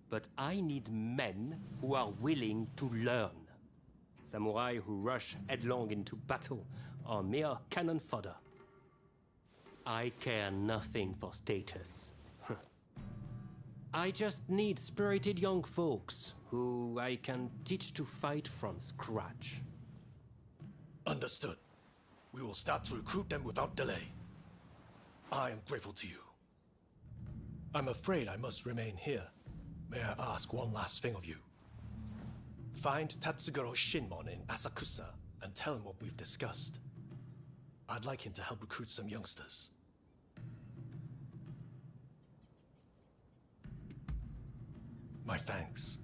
but I need men who are willing to learn. Samurai who rush headlong into battle are mere cannon fodder. I care nothing for status. I just need spirited young folks who I can teach to fight from scratch. Understood. We will start to recruit them without delay. I am grateful to you. I'm afraid I must remain here. May I ask one last thing of you? Find Tatsugoro Shinmon in Asakusa and tell him what we've discussed. I'd like him to help recruit some youngsters. My thanks.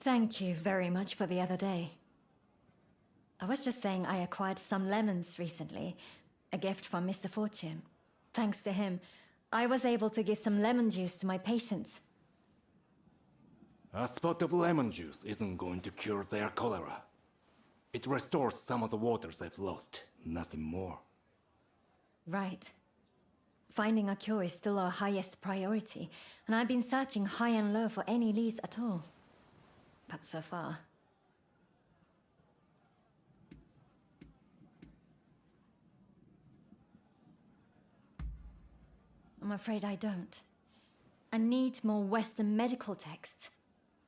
Thank you very much for the other day. I was just saying I acquired some lemons recently, a gift from Mr. Fortune. Thanks to him, I was able to give some lemon juice to my patients. A spot of lemon juice isn't going to cure their cholera. It restores some of the waters they've lost, nothing more. Right. Finding a cure is still our highest priority, and I've been searching high and low for any leads at all. But so far... I'm afraid I don't. I need more Western medical texts.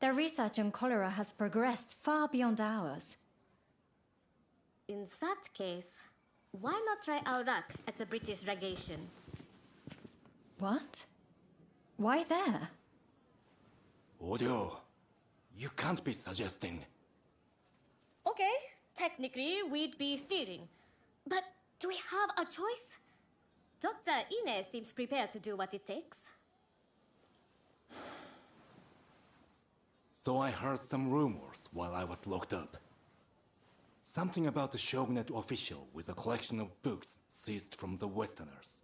Their research on cholera has progressed far beyond ours. In that case, why not try Iraq at the British legation? What? Why there? Audio, you can't be suggesting. Okay, technically we'd be steering. But do we have a choice? Dr. Ine seems prepared to do what it takes. So I heard some rumors while I was locked up. Something about the Shogunate official with a collection of books seized from the Westerners.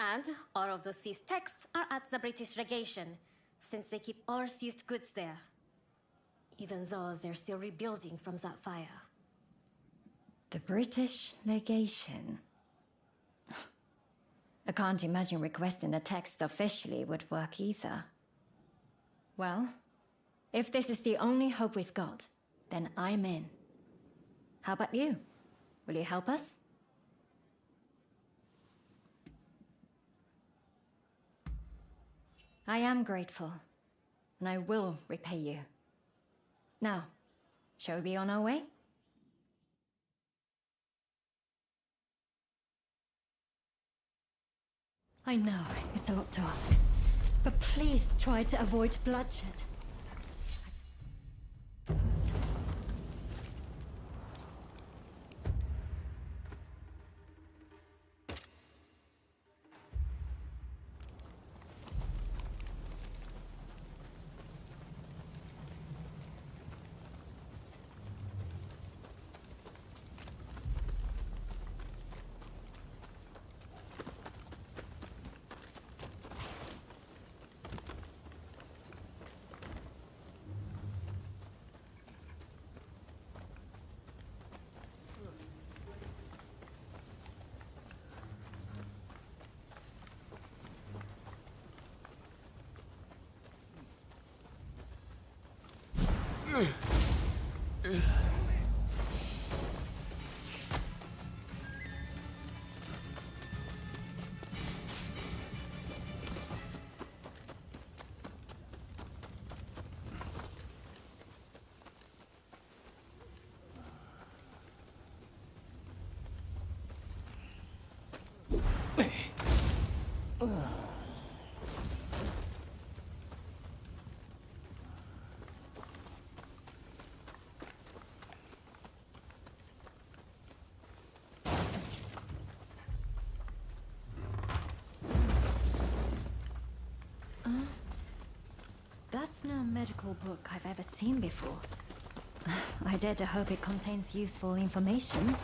And all of the seized texts are at the British legation, since they keep all seized goods there. Even though they're still rebuilding from that fire. The British legation. I can't imagine requesting the text officially would work either. Well, if this is the only hope we've got, then I'm in. How about you? Will you help us? I am grateful, and I will repay you. Now, shall we be on our way? I know it's a lot to ask, but please try to avoid bloodshed. That's no medical book I've ever seen before. I dare to hope it contains useful information.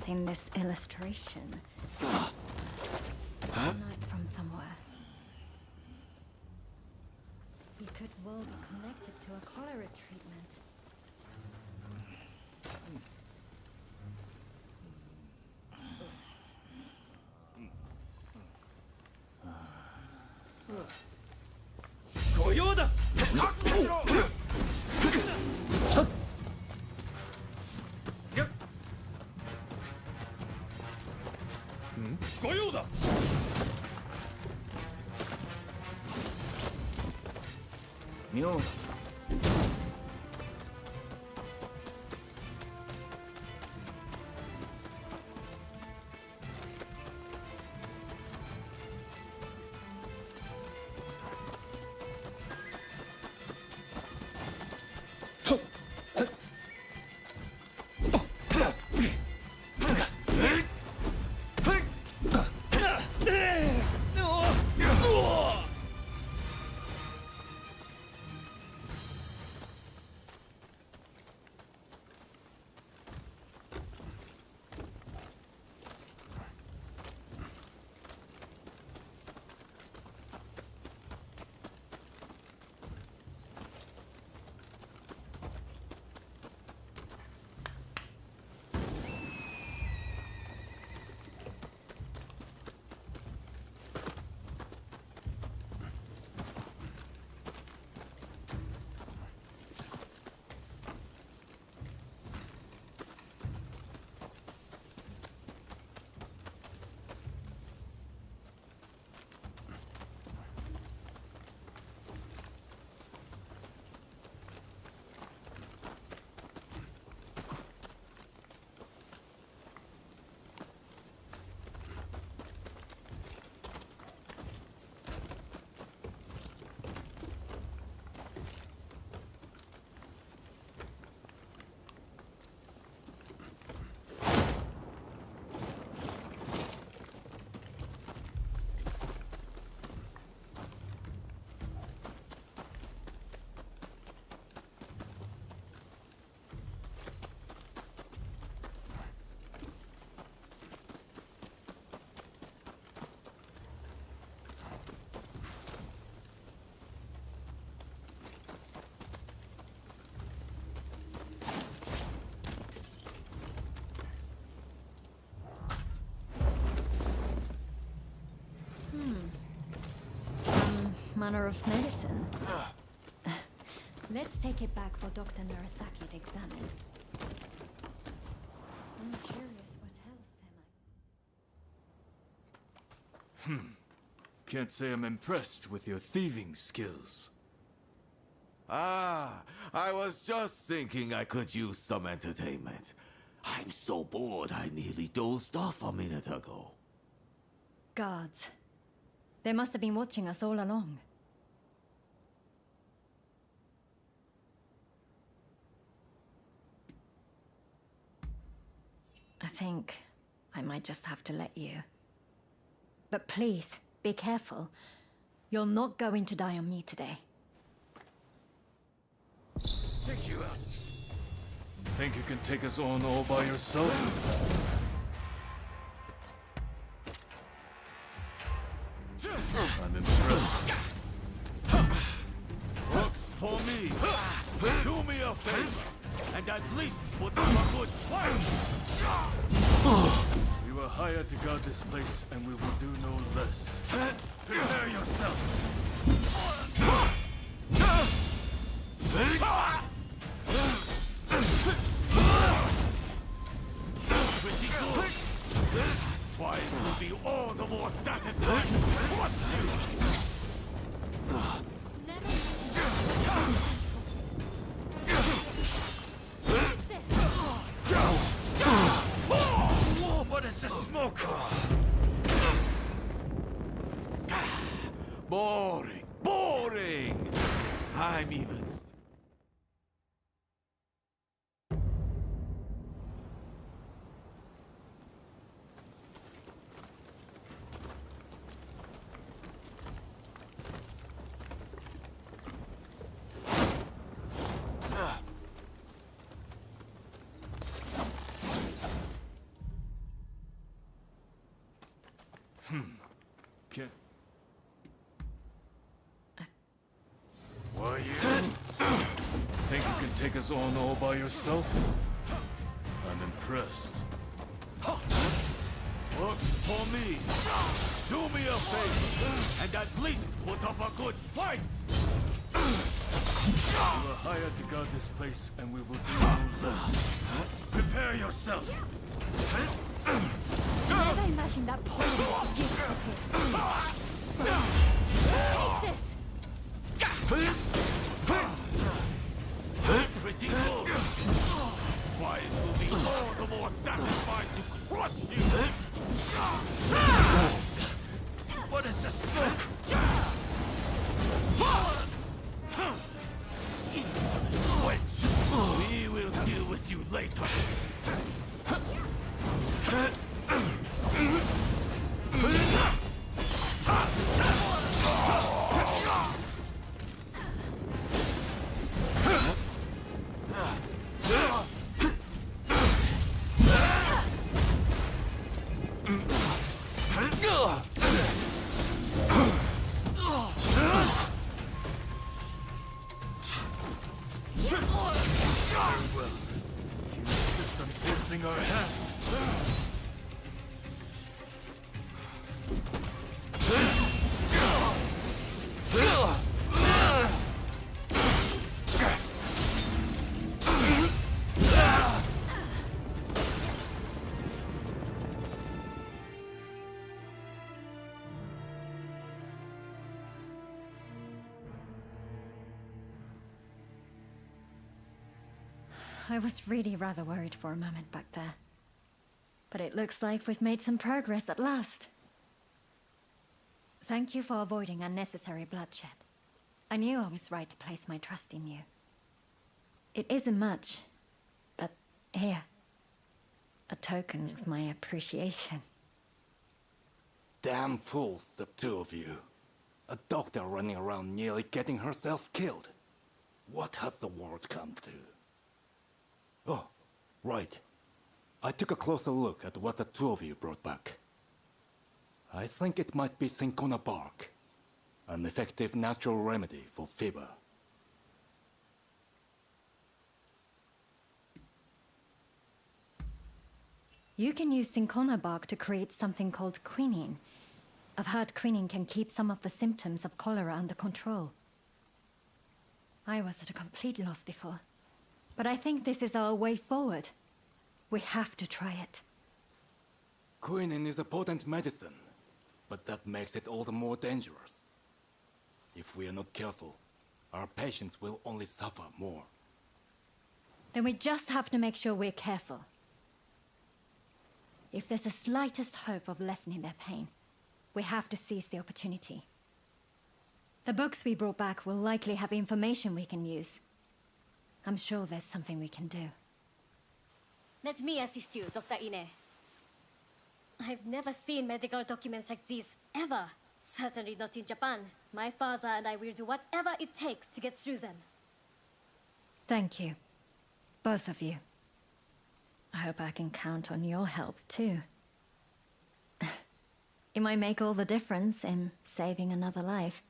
In this illustration. Night from somewhere. He could well be connected to a cholera treatment. Mule. Some manner of medicine. Let's take it back for Dr. Narasaki to examine. I'm curious what else there might... Can't say I'm impressed with your thieving skills. Ah, I was just thinking I could use some entertainment. I'm so bored I nearly dozed off a minute ago. Guards. They must have been watching us all along. I think I might just have to let you. But please, be careful. You're not going to die on me today. Take you out. Think you can take us on all by yourself? I'm impressed. Works for me. Do me a favor, and at least put up a good fight. We were hired to guard this place, and we will do no less. Prepare yourself. Pretty good. That's why it will be all the more satisfying to crush Whoa, what is the smoke? Boring. Boring. I'm even... Can't... Why you? Think you can take us on all by yourself? I'm impressed. Works for me. Do me a favor, and at least put up a good fight. We were hired to guard this place, and we will do no less. Prepare yourself. Never imagined that poison would Take this! Pretty good. That's why it will be all the more satisfying to crush you. What is the smoke? Insolent wench. We will deal with you later. You insist on forcing our hand. I was really rather worried for a moment back there. But it looks like we've made some progress at last. Thank you for avoiding unnecessary bloodshed. I knew I was right to place my trust in you. It isn't much, but here, a token of my appreciation. Damn fools, the two of you. A doctor running around nearly getting herself killed. What has the world come to? Oh, right. I took a closer look at what the two of you brought back. I think it might be cinchona bark, an effective natural remedy for fever. You can use cinchona bark to create something called quinine, I've heard quinine can keep some of the symptoms of cholera under control. I was at a complete loss before. But I think this is our way forward. We have to try it. Quinine is a potent medicine, but that makes it all the more dangerous. If we are not careful, our patients will only suffer more. Then we just have to make sure we're careful. If there's the slightest hope of lessening their pain, we have to seize the opportunity. The books we brought back will likely have information we can use. I'm sure there's something we can do. Let me assist you, Dr. Ine. I've never seen medical documents like these, ever. Certainly not in Japan. My father and I will do whatever it takes to get through them. Thank you. Both of you. I hope I can count on your help, too. It might make all the difference in saving another life.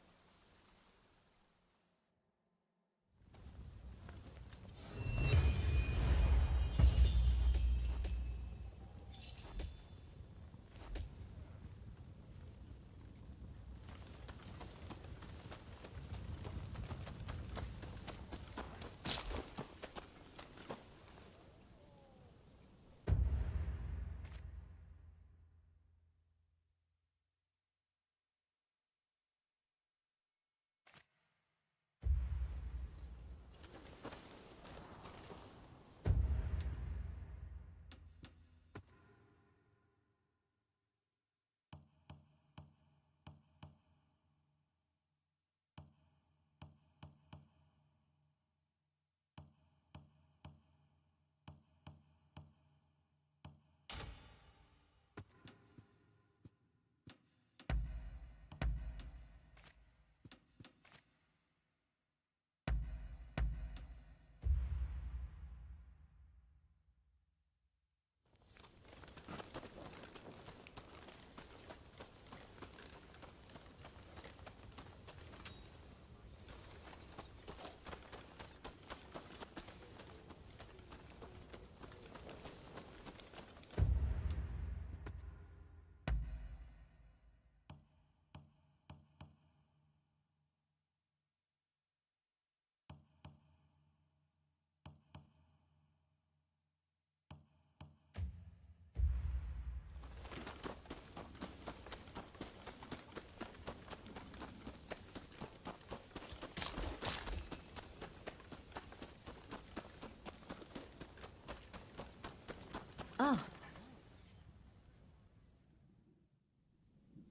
Oh.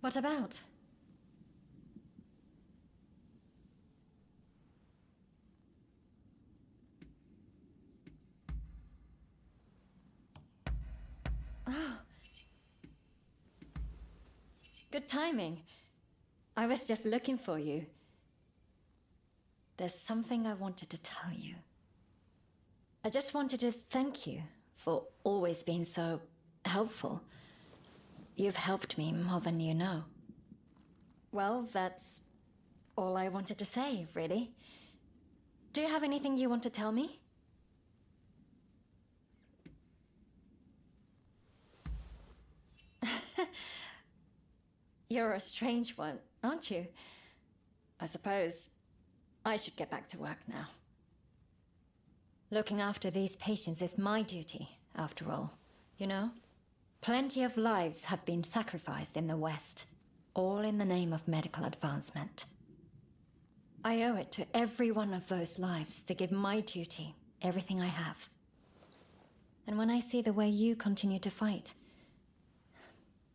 What about? Oh. Good timing. I was just looking for you. There's something I wanted to tell you. I just wanted to thank you for always being so helpful. You've helped me more than you know. Well, that's all I wanted to say, really. Do you have anything you want to tell me? You're a strange one, aren't you? I suppose I should get back to work now. Looking after these patients is my duty, after all. You know? Plenty of lives have been sacrificed in the West, all in the name of medical advancement. I owe it to every one of those lives to give my duty everything I have. And when I see the way you continue to fight,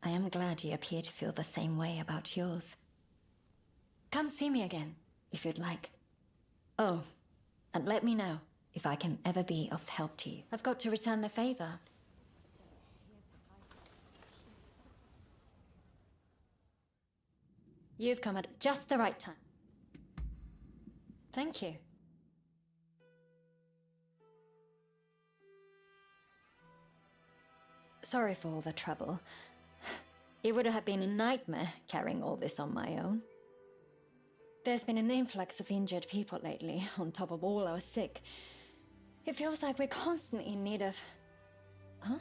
I am glad you appear to feel the same way about yours. Come see me again, if you'd like. Oh, and let me know if I can ever be of help to you. I've got to return the favor. You've come at just the right time. Thank you. Sorry for all the trouble. It would have been a nightmare carrying all this on my own. There's been an influx of injured people lately, on top of all our sick. It feels like we're constantly in need of... Huh?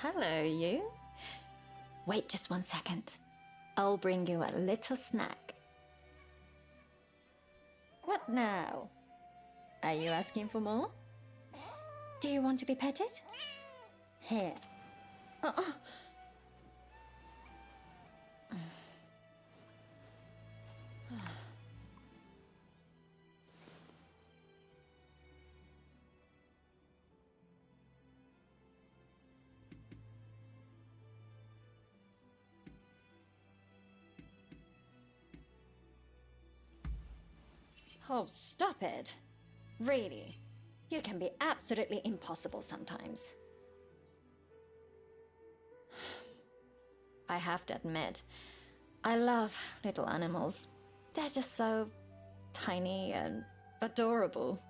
Hello, you. Wait just 1 second. I'll bring you a little snack. What now? Are you asking for more? Do you want to be petted? Here. Oh. Oh, stop it. Really. You can be absolutely impossible sometimes. I have to admit, I love little animals. They're just so tiny and adorable.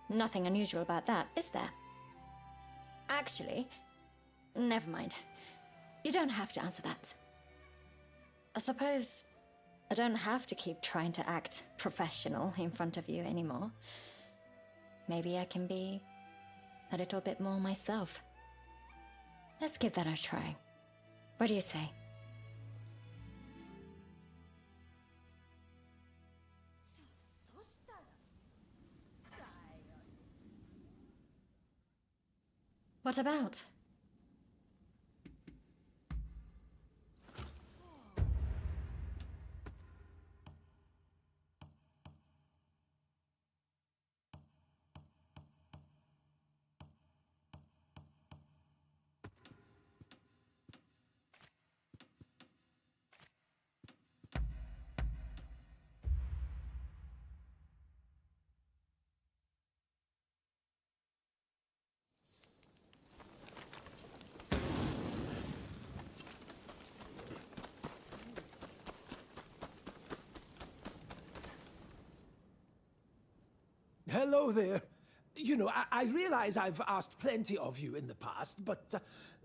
Nothing unusual about that, is there? Actually, never mind. You don't have to answer that. I suppose I don't have to keep trying to act professional in front of you anymore. Maybe I can be a little bit more myself. Let's give that a try. What do you say? What about? Hello there. You know, I realize I've asked plenty of you in the past, but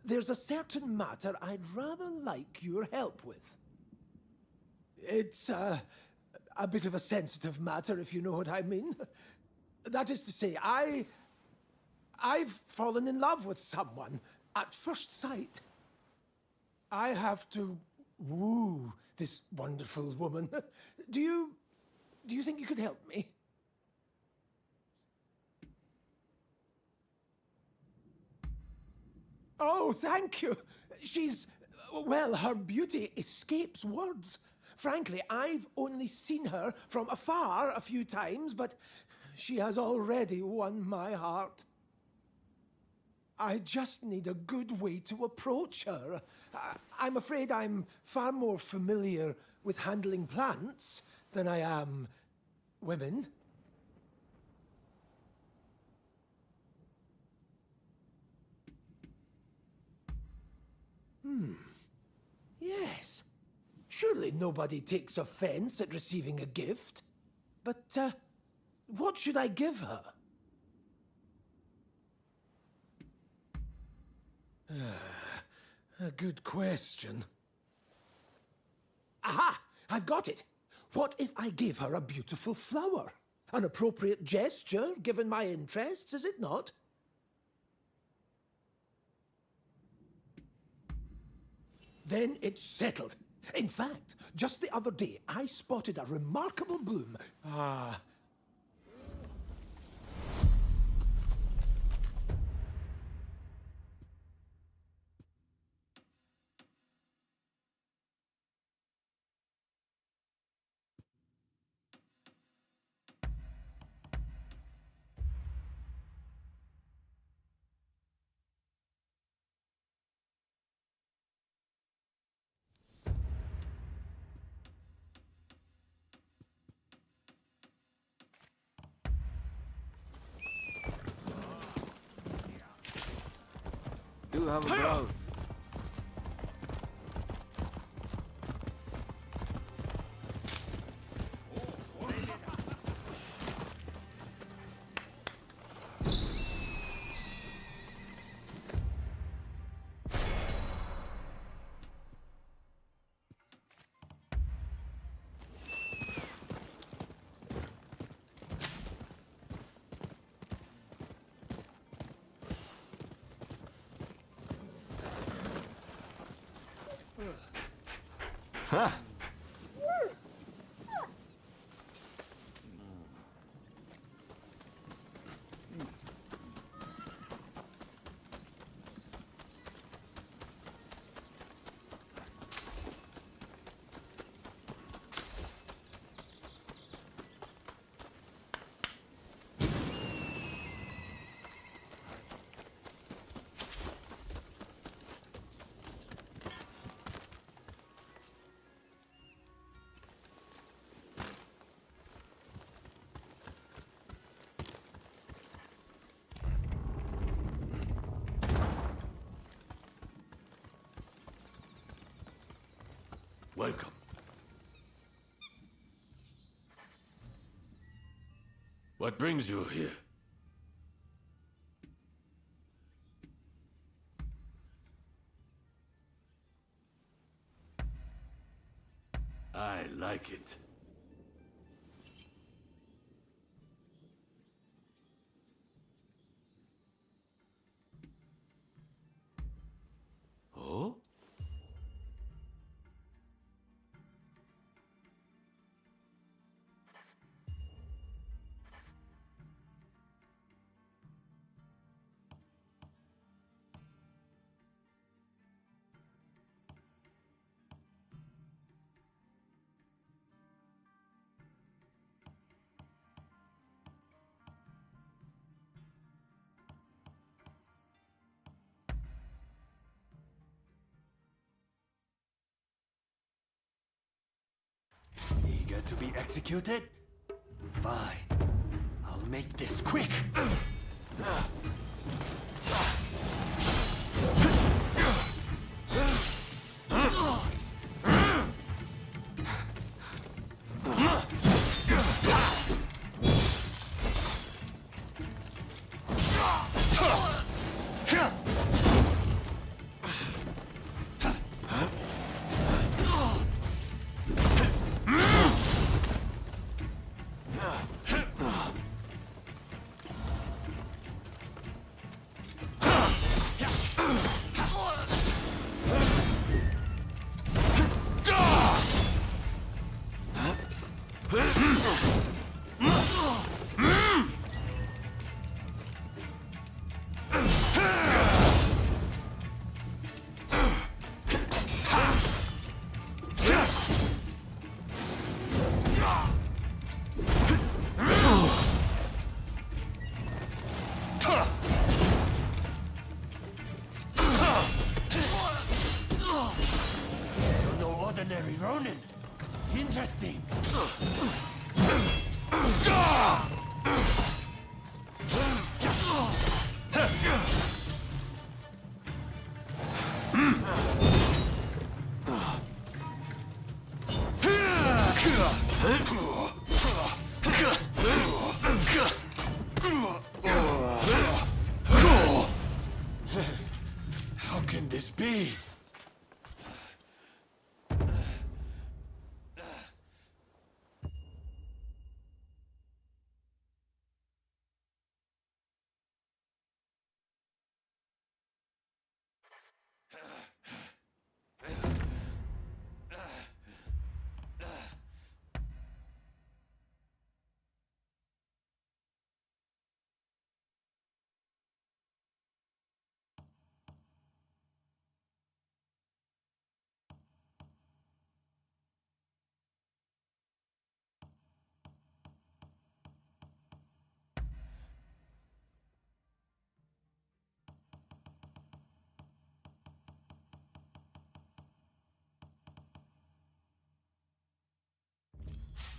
there's a certain matter I'd rather like your help with. It's a bit of a sensitive matter, if you know what I mean. That is to say, I've fallen in love with someone at first sight. I have to woo this wonderful woman. Do you think you could help me? Oh, thank you. Well, her beauty escapes words. Frankly, I've only seen her from afar a few times, but she has already won my heart. I just need a good way to approach her. I'm afraid I'm far more familiar with handling plants than I am women. Yes. Surely nobody takes offense at receiving a gift. But, what should I give her? A good question. Aha! I've got it! What if I gave her a beautiful flower? An appropriate gesture, given my interests, is it not? Then it's settled. In fact, just the other day, I spotted a remarkable bloom. Do have a browse. Welcome. What brings you here? I like it. Oh? Eager to be executed? Fine. I'll make this quick. You're no ordinary Ronin. Interesting. How can this be?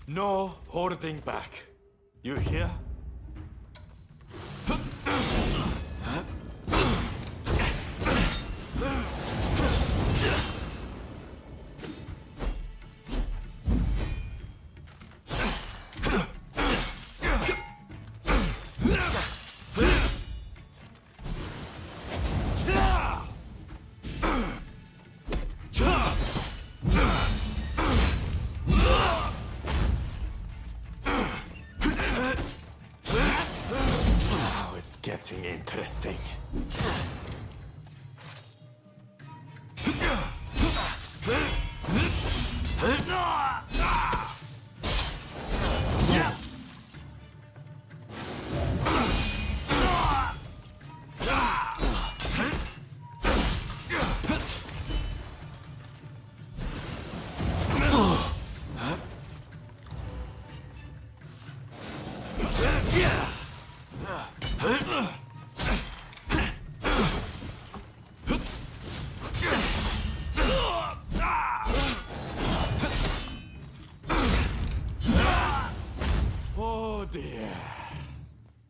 No holding back. You hear? Now it's getting interesting.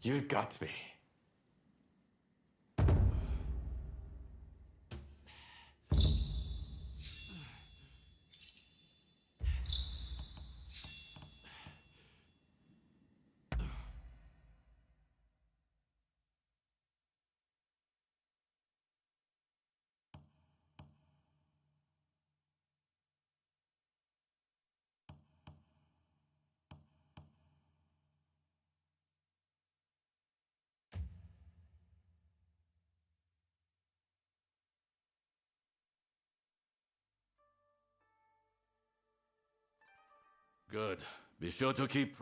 You got me. Good. Be sure to keep.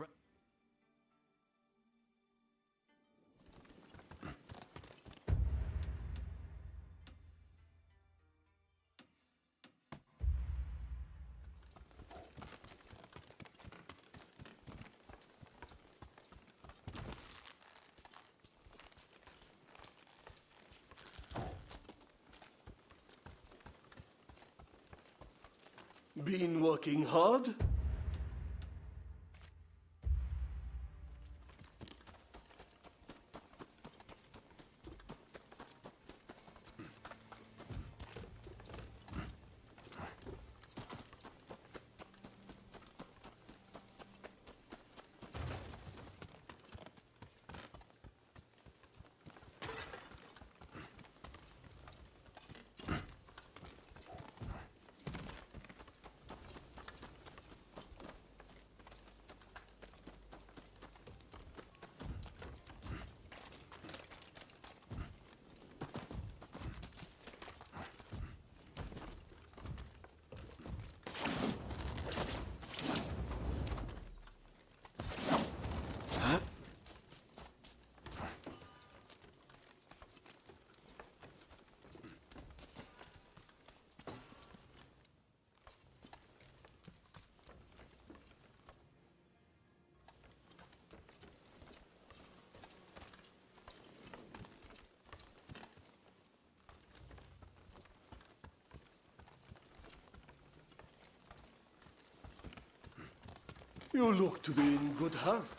Been working hard? You look to be in good health.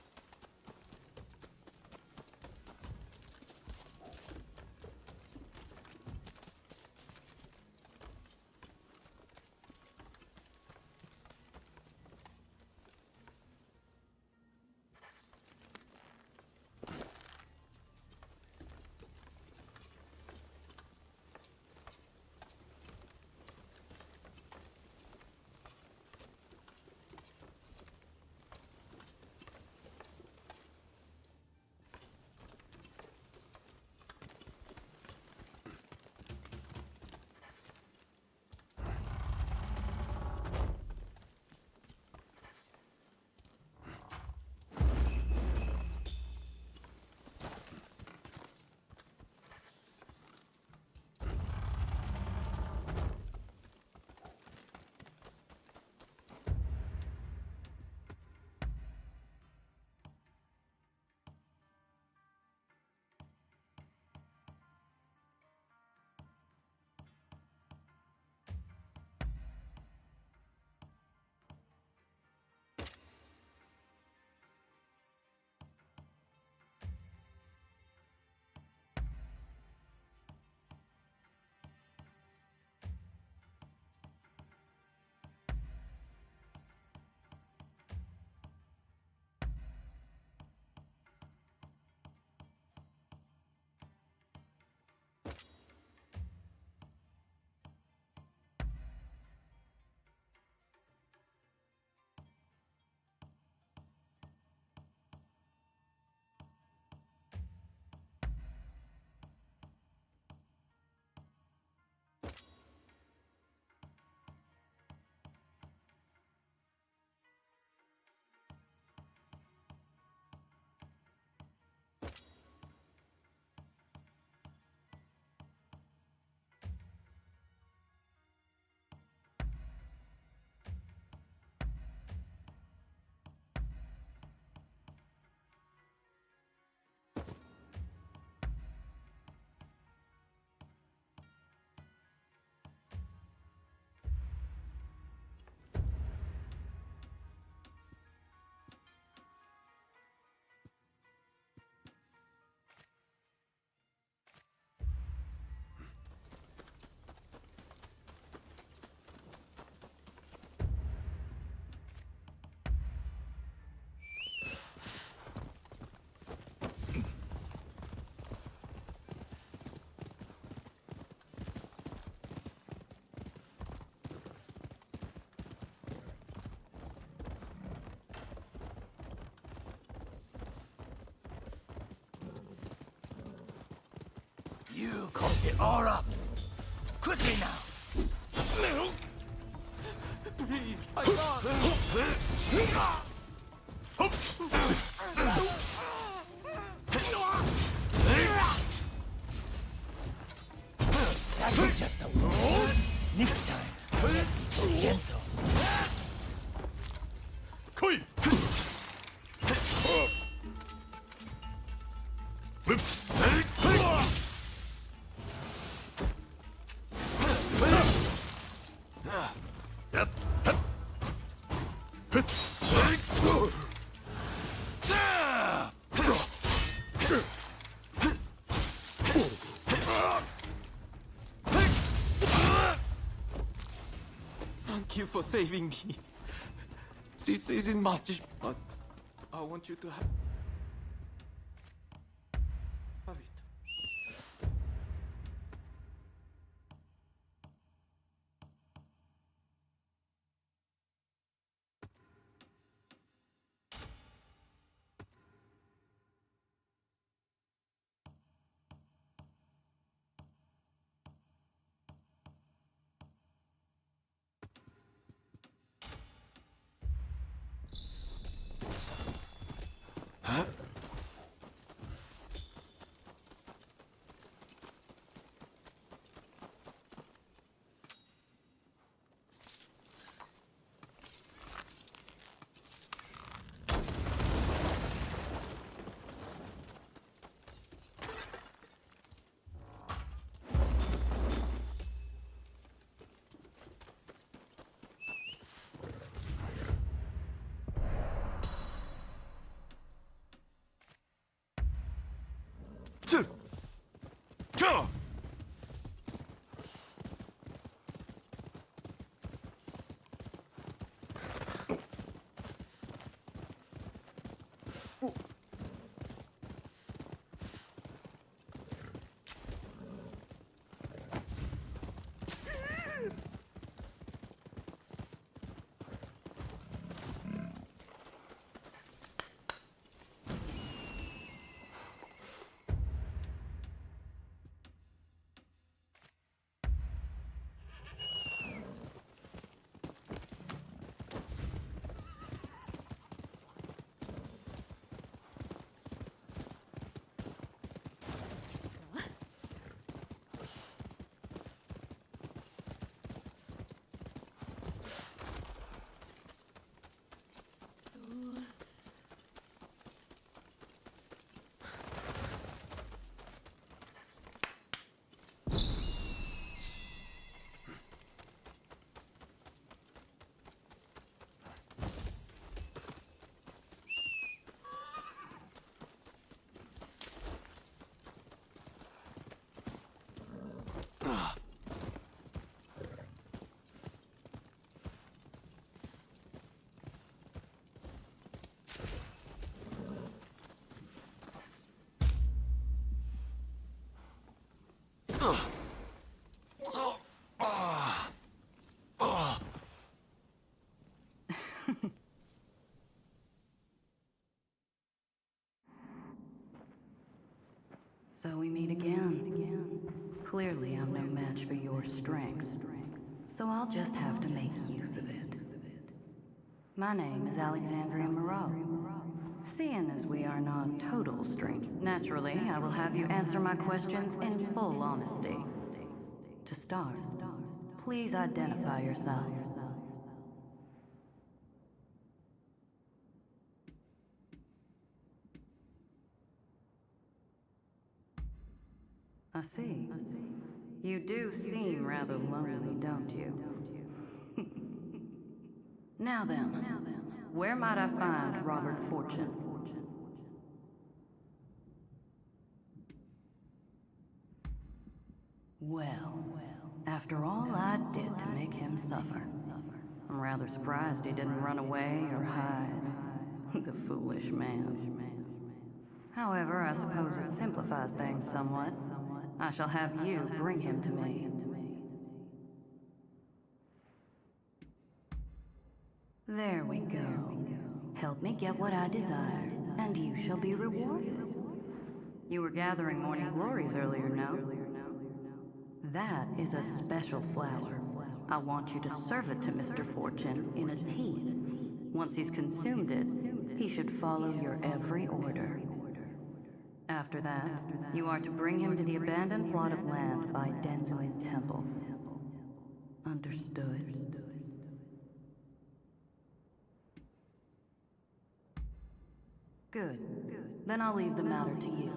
it all up. Quickly now. Please, I can't. That was just a roll. Next time, be so gentle. Thank you for saving me. This isn't much, but I want you to have it. Huh? So we meet again. Clearly, I'm no match for your strength. So I'll just have to make use of it. My name is Alexandria Moreau. Seeing as we are not total strangers, naturally, I will have you answer my questions in full honesty. To start, please identify yourself. I see. You do seem rather lonely, don't you? Now then, where might I find Robert Fortune? Well, after all I did to make him suffer, I'm rather surprised he didn't run away or hide. The foolish man. However, I suppose it simplifies things somewhat. I shall have you bring him to me. There we go. Help me get what I desire, and you shall be rewarded. You were gathering morning glories earlier, no? That is a special flower. I want you to serve it to Mr. Fortune in a tea. Once he's consumed it, he should follow your every order. After that, you are to bring him to the abandoned plot of land by Denzuin Temple. Understood? Good. Then I'll leave the matter to you.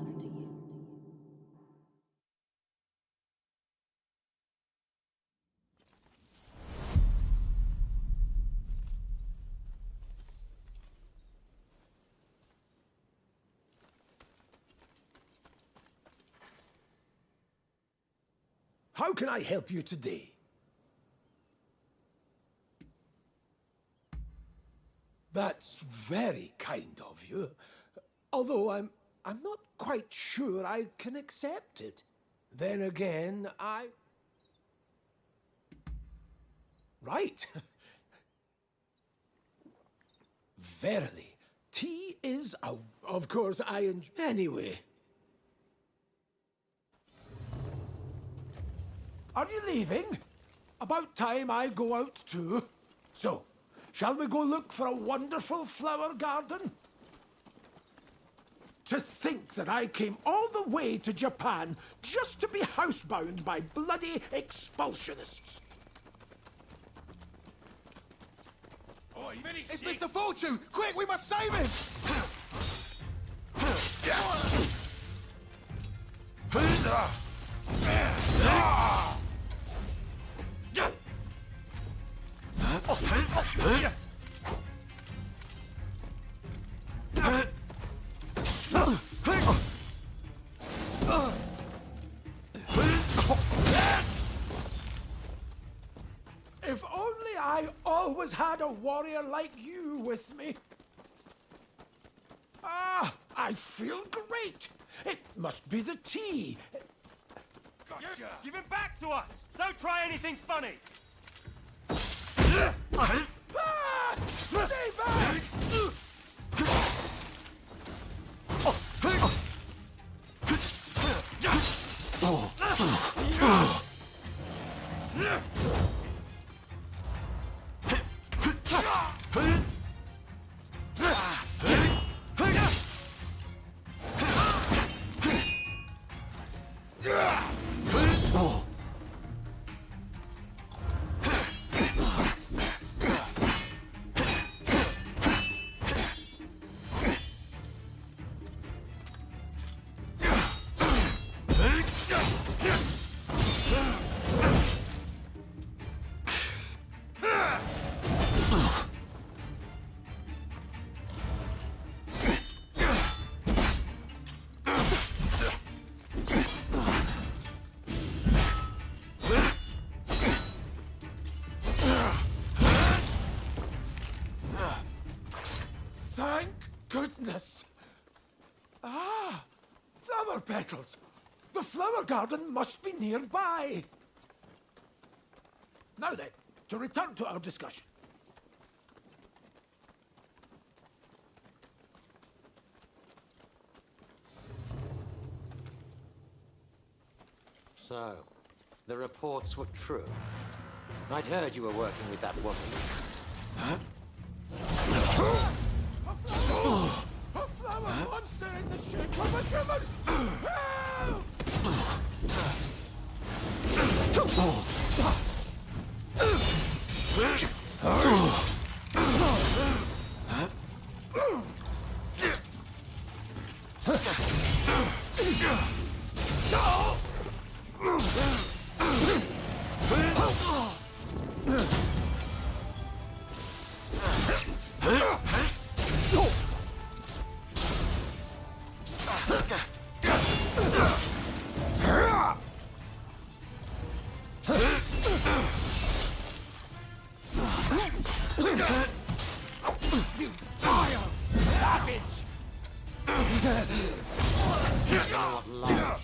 How can I help you today? That's very kind of you. Although I'm not quite sure I can accept it. Then again, Right. Verily, tea is out. Of course, Anyway. Are you leaving? About time I go out too. So, shall we go look for a wonderful flower garden? To think that I came all the way to Japan just to be housebound by bloody expulsionists. It's Mr. Fortune! Quick, we must save him! If only I always had a warrior like you with me. Ah, I feel great. It must be the tea. Gotcha! Give him back to us! Don't try anything funny! Stay back! Thank goodness. Ah, flower petals. The flower garden must be nearby. Now then, to return to our discussion. So, the reports were true. I'd heard you were working with that woman. Huh? A flower monster in the shape of a human!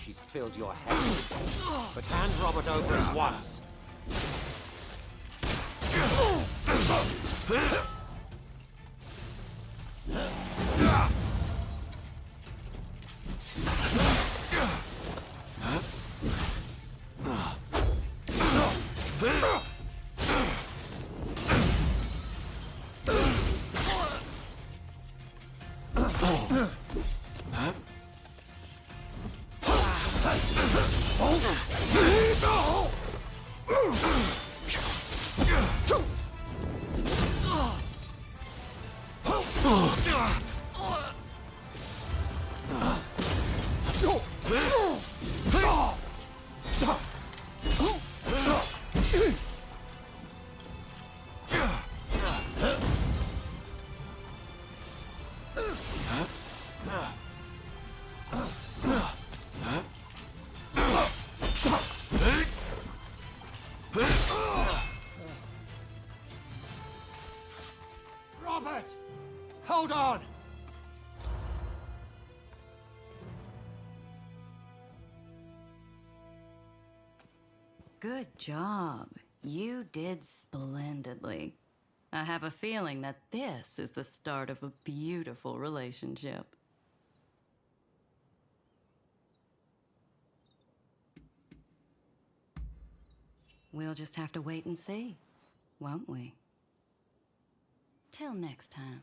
She's filled your head with. But hand Robert over at once. Hold on! Good job. You did splendidly. I have a feeling that this is the start of a beautiful relationship. We'll just have to wait and see, won't we? Till next time.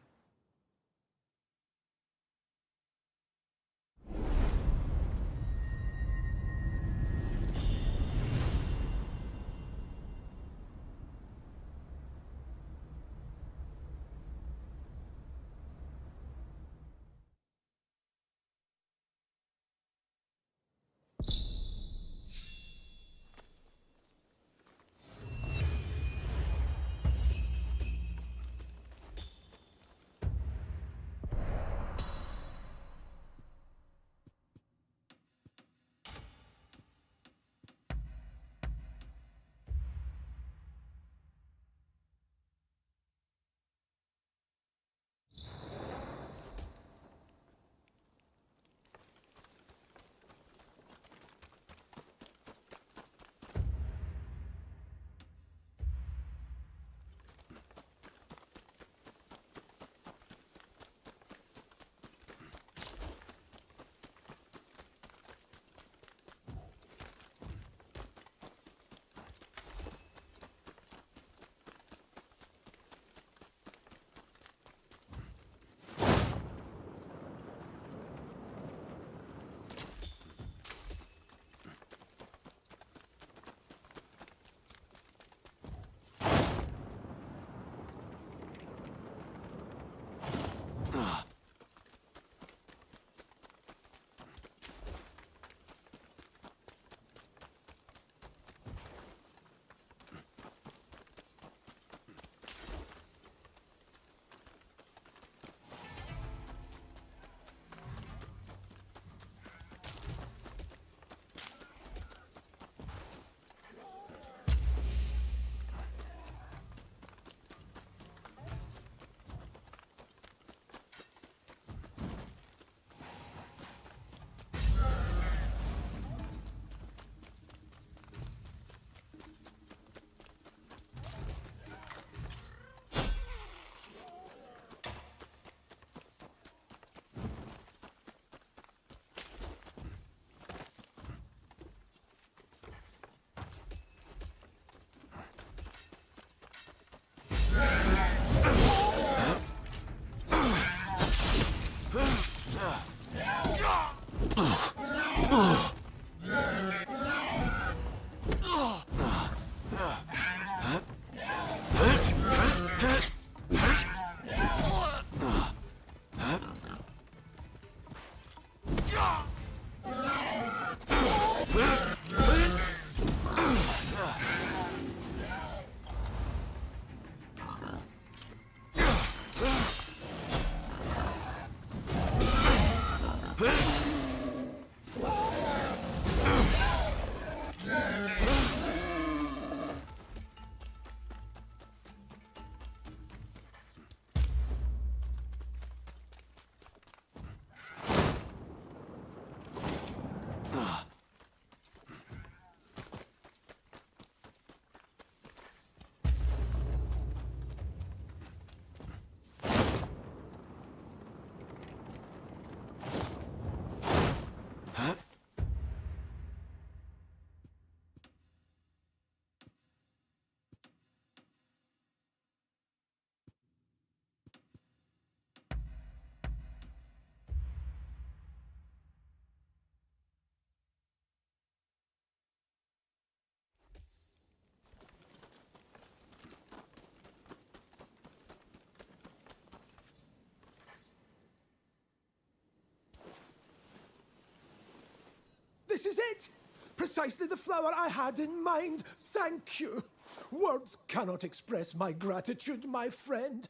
This is it! Precisely the flower I had in mind. Thank you. Words cannot express my gratitude, my friend.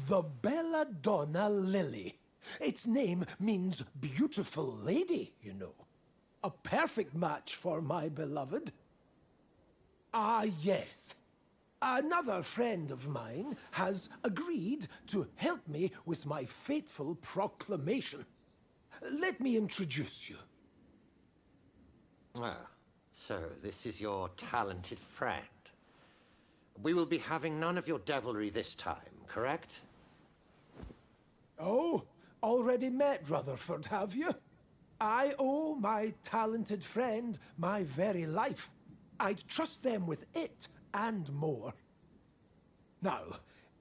The Belladonna Lily. Its name means beautiful lady, you know. A perfect match for my beloved. Ah, yes. Another friend of mine has agreed to help me with my fateful proclamation. Let me introduce you. Ah, so this is your talented friend. We will be having none of your devilry this time, correct? Oh, already met Rutherford, have you? I owe my talented friend my very life. I'd trust them with it and more. Now,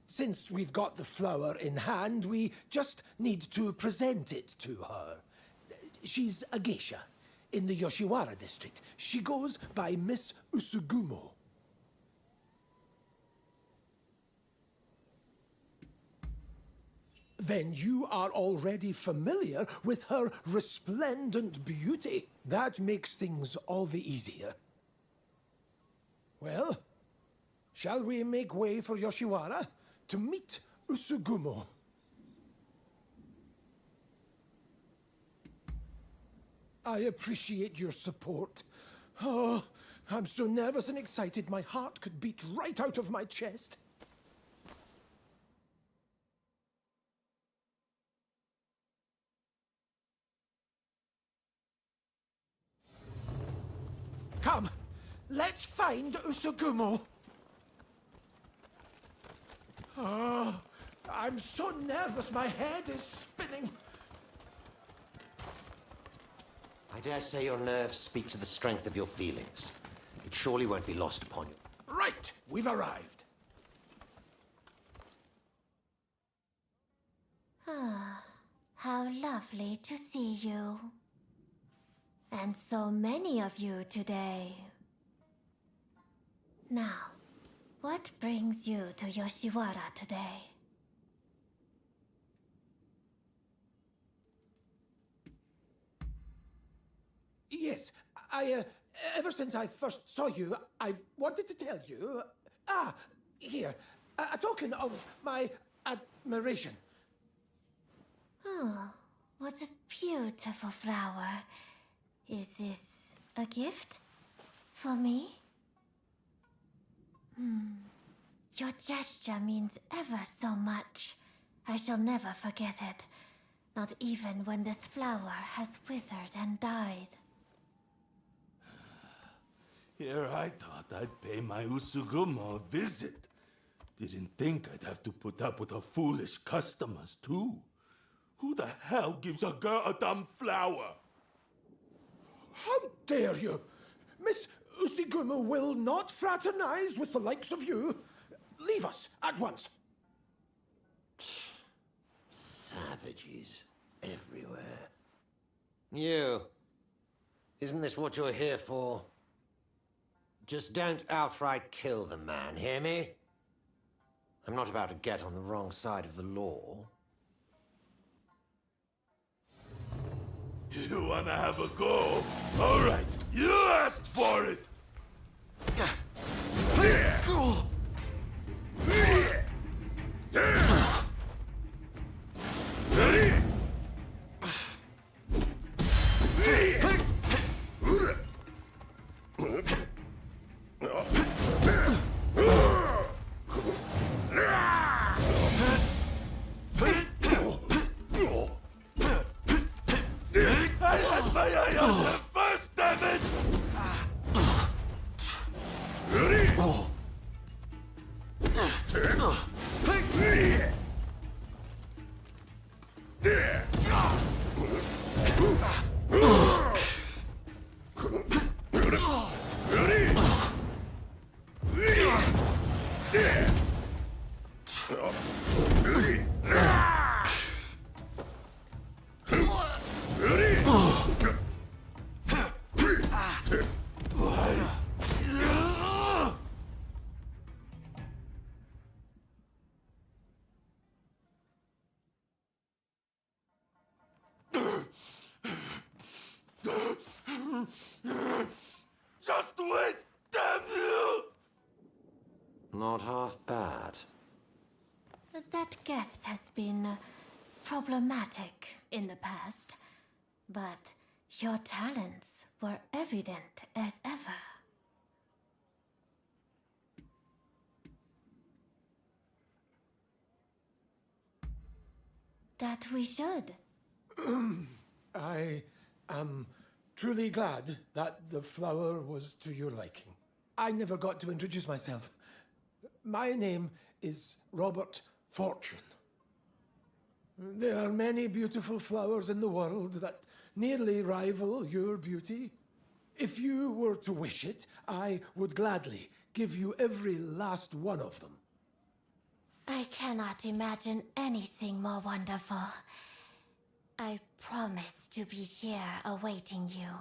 since we've got the flower in hand, we just need to present it to her. She's a geisha in the Yoshiwara district. She goes by Miss Usugumo. Then you are already familiar with her resplendent beauty. That makes things all the easier. Well, shall we make way for Yoshiwara to meet Usugumo? I appreciate your support. Oh, I'm so nervous and excited my heart could beat right out of my chest. Come, let's find Usugumo. Oh, I'm so nervous, my head is spinning. I dare say your nerves speak to the strength of your feelings. It surely won't be lost upon you. Right, we've arrived. Ah, how lovely to see you. And so many of you today. Now, what brings you to Yoshiwara today? Yes, ever since I first saw you, I've wanted to tell you. Here, a token of my admiration. Oh, what a beautiful flower. Is this a gift? For me? Your gesture means ever so much. I shall never forget it. Not even when this flower has withered and died. Here I thought I'd pay my Usugumo a visit. Didn't think I'd have to put up with her foolish customers, too. Who the hell gives a girl a dumb flower? How dare you? Miss Usugumo will not fraternize with the likes of you. Leave us at once. Savages everywhere. You. Isn't this what you're here for? Just don't outright kill the man, hear me? I'm not about to get on the wrong side of the law. You wanna have a go? All right, you asked for it! I had my eye on him first, damn it! Just wait, damn you! Not half bad. That guest has been problematic in the past, but your talents were evident as ever. that we should. I am truly glad that the flower was to your liking. I never got to introduce myself. My name is Robert Fortune. There are many beautiful flowers in the world that nearly rival your beauty. If you were to wish it, I would gladly give you every last one of them. I cannot imagine anything more wonderful. I promise to be here awaiting you.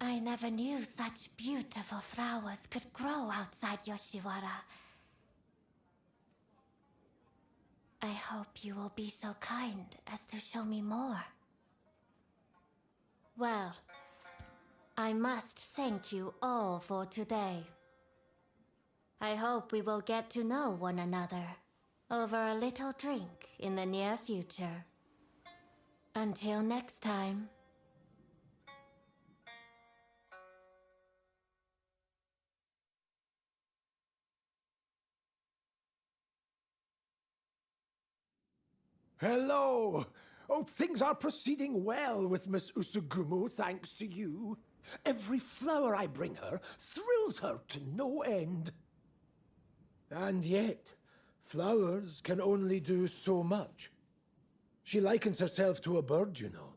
I never knew such beautiful flowers could grow outside Yoshiwara. I hope you will be so kind as to show me more. Well, I must thank you all for today. I hope we will get to know one another over a little drink in the near future. Until next time. Hello! Oh, things are proceeding well with Miss Usugumo, thanks to you. Every flower I bring her thrills her to no end. And yet, flowers can only do so much. She likens herself to a bird, you know.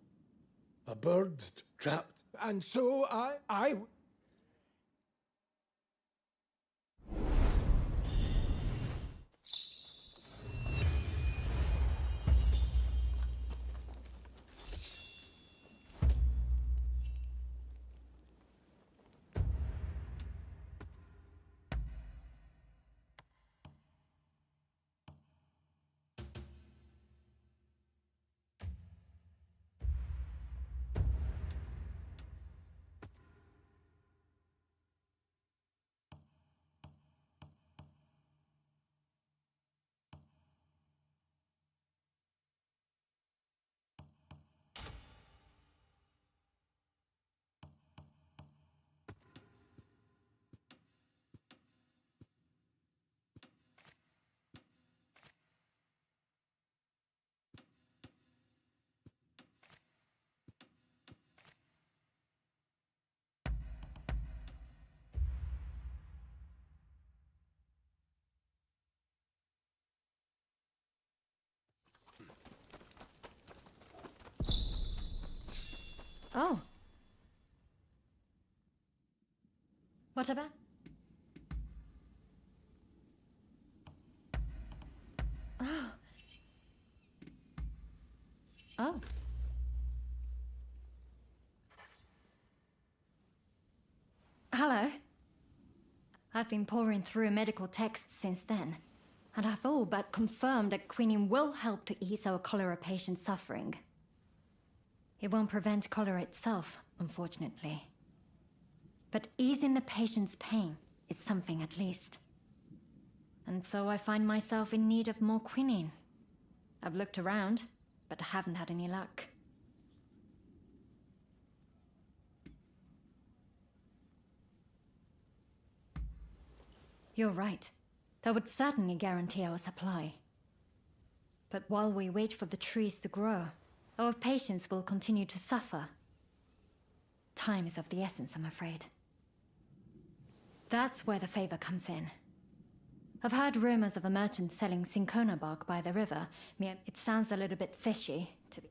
A bird trapped. And so I... Oh. What about? Oh. Oh. Hello. I've been pouring through medical texts since then, and I've all but confirmed that quinine will help to ease our cholera patient's suffering. It won't prevent cholera itself, unfortunately. But easing the patient's pain is something at least. And so I find myself in need of more quinine. I've looked around, but I haven't had any luck. You're right. That would certainly guarantee our supply. But while we wait for the trees to grow, our patients will continue to suffer. Time is of the essence, I'm afraid. That's where the favor comes in. I've heard rumors of a merchant selling cinchona bark by the river. It sounds a little bit fishy, to be...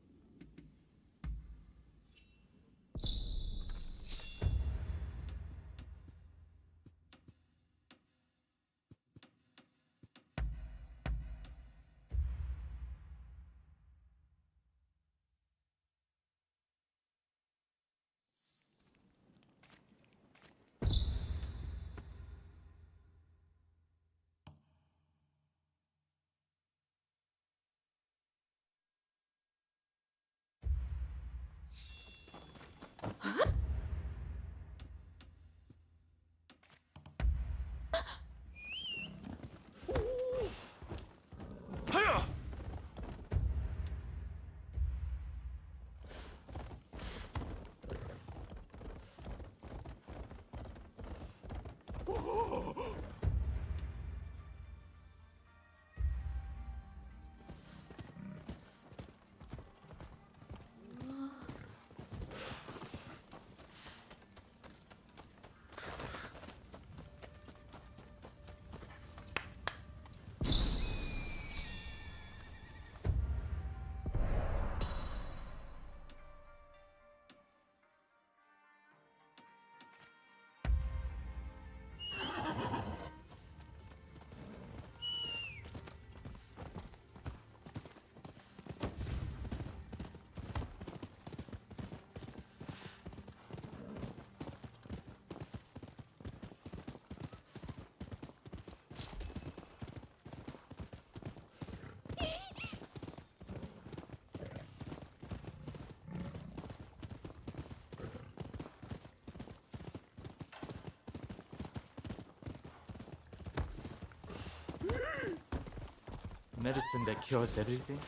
Medicine that cures everything?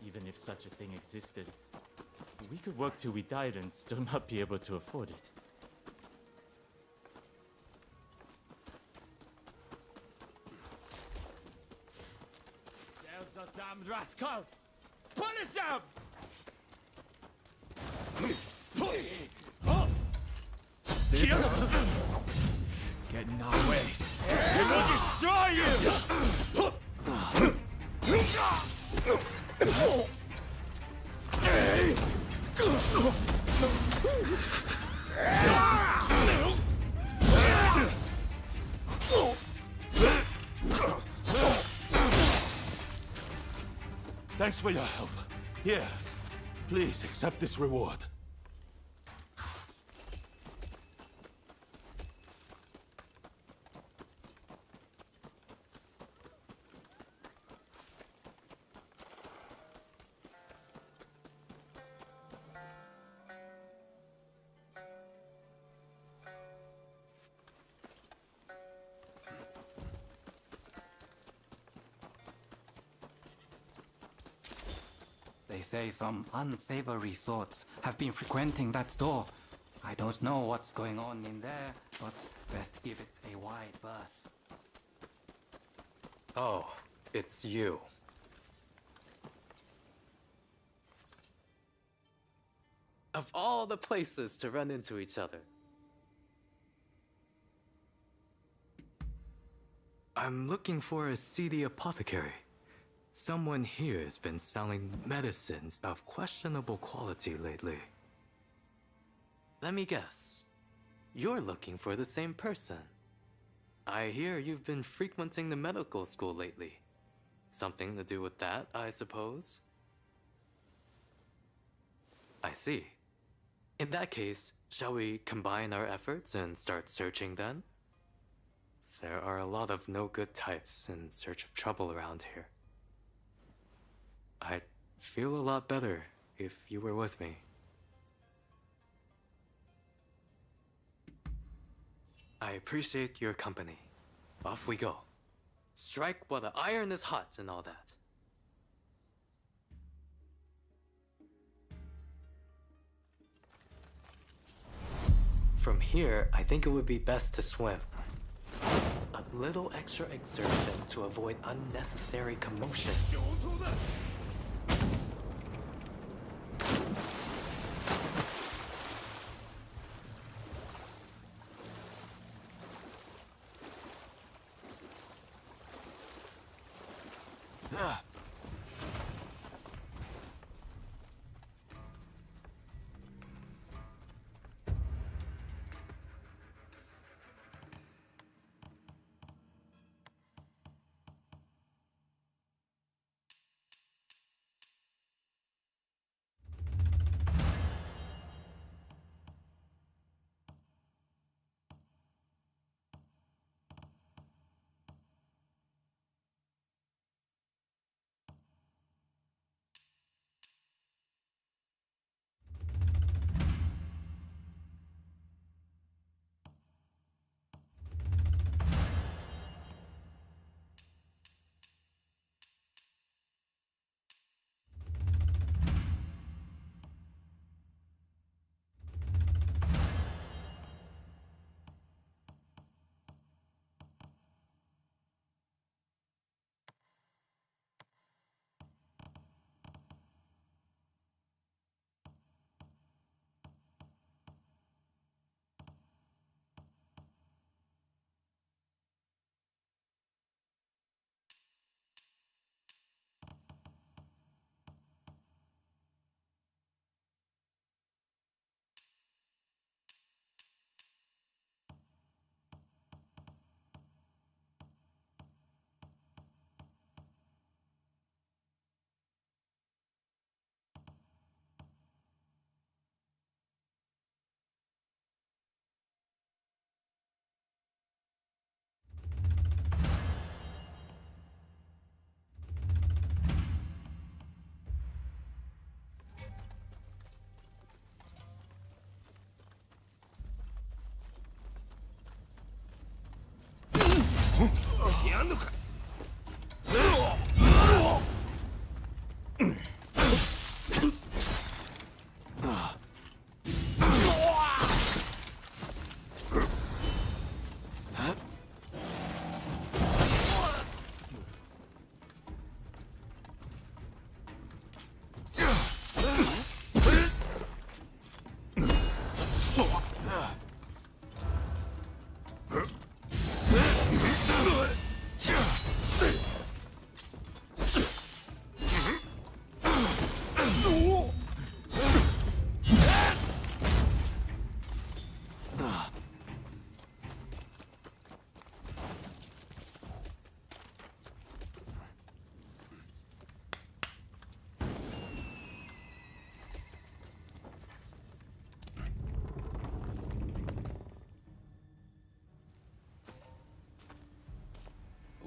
Even if such a thing existed, we could work till we died and still not be able to afford it. There's the damned rascal! Punish him! Get in our way. It will destroy you! Thanks for your help. Here, please accept this reward. They say some unsavory sorts have been frequenting that store. I don't know what's going on in there, but best give it a wide berth. Oh, it's you. Of all the places to run into each other. I'm looking for a seedy apothecary. Someone here has been selling medicines of questionable quality lately. Let me guess. You're looking for the same person. I hear you've been frequenting the medical school lately. Something to do with that, I suppose? I see. In that case, shall we combine our efforts and start searching then? There are a lot of no-good types in search of trouble around here. I'd feel a lot better if you were with me. I appreciate your company. Off we go. Strike while the iron is hot and all that. From here, I think it would be best to swim. A little extra exertion to avoid unnecessary commotion.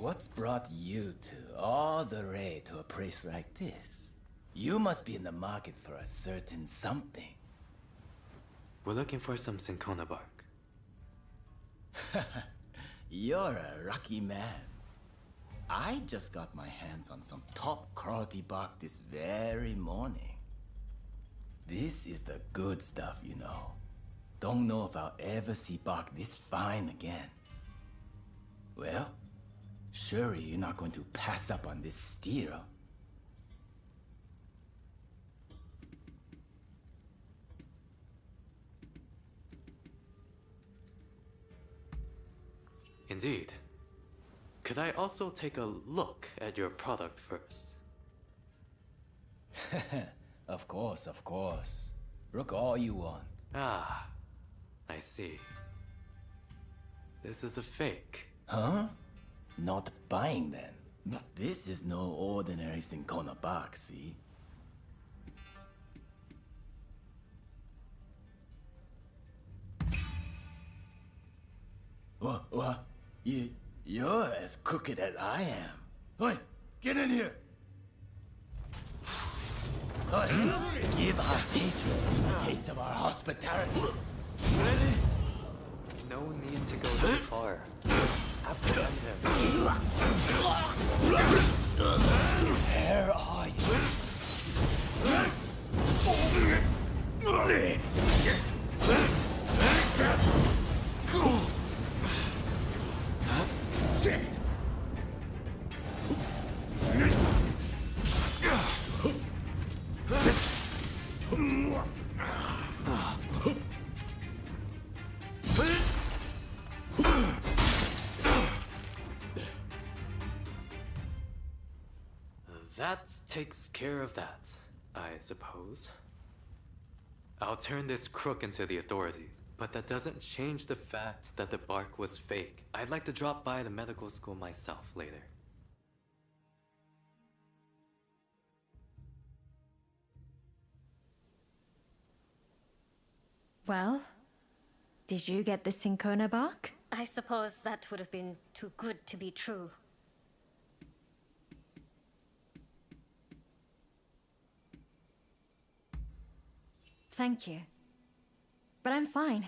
What's brought you two all the way to a place like this? You must be in the market for a certain something. We're looking for some cinchona bark. You're a lucky man. I just got my hands on some top quality bark this very morning. This is the good stuff, you know. Don't know if I'll ever see bark this fine again. Well, surely you're not going to pass up on this steal. Indeed. Could I also take a look at your product first? Of course, of course. Look all you want. Ah, I see. This is a fake. Huh? Not buying then. This is no ordinary cinchona bark, see? What? You're as crooked as I am. Oi, get in here! Oi, give our patrons a taste of our hospitality. Ready? No need to go too far. Apprehend him. Where are you? That takes care of that, I suppose. I'll turn this crook into the authorities, but that doesn't change the fact that the bark was fake. I'd like to drop by the medical school myself later. Well, did you get the cinchona bark? I suppose that would have been too good to be true. Thank you. But I'm fine.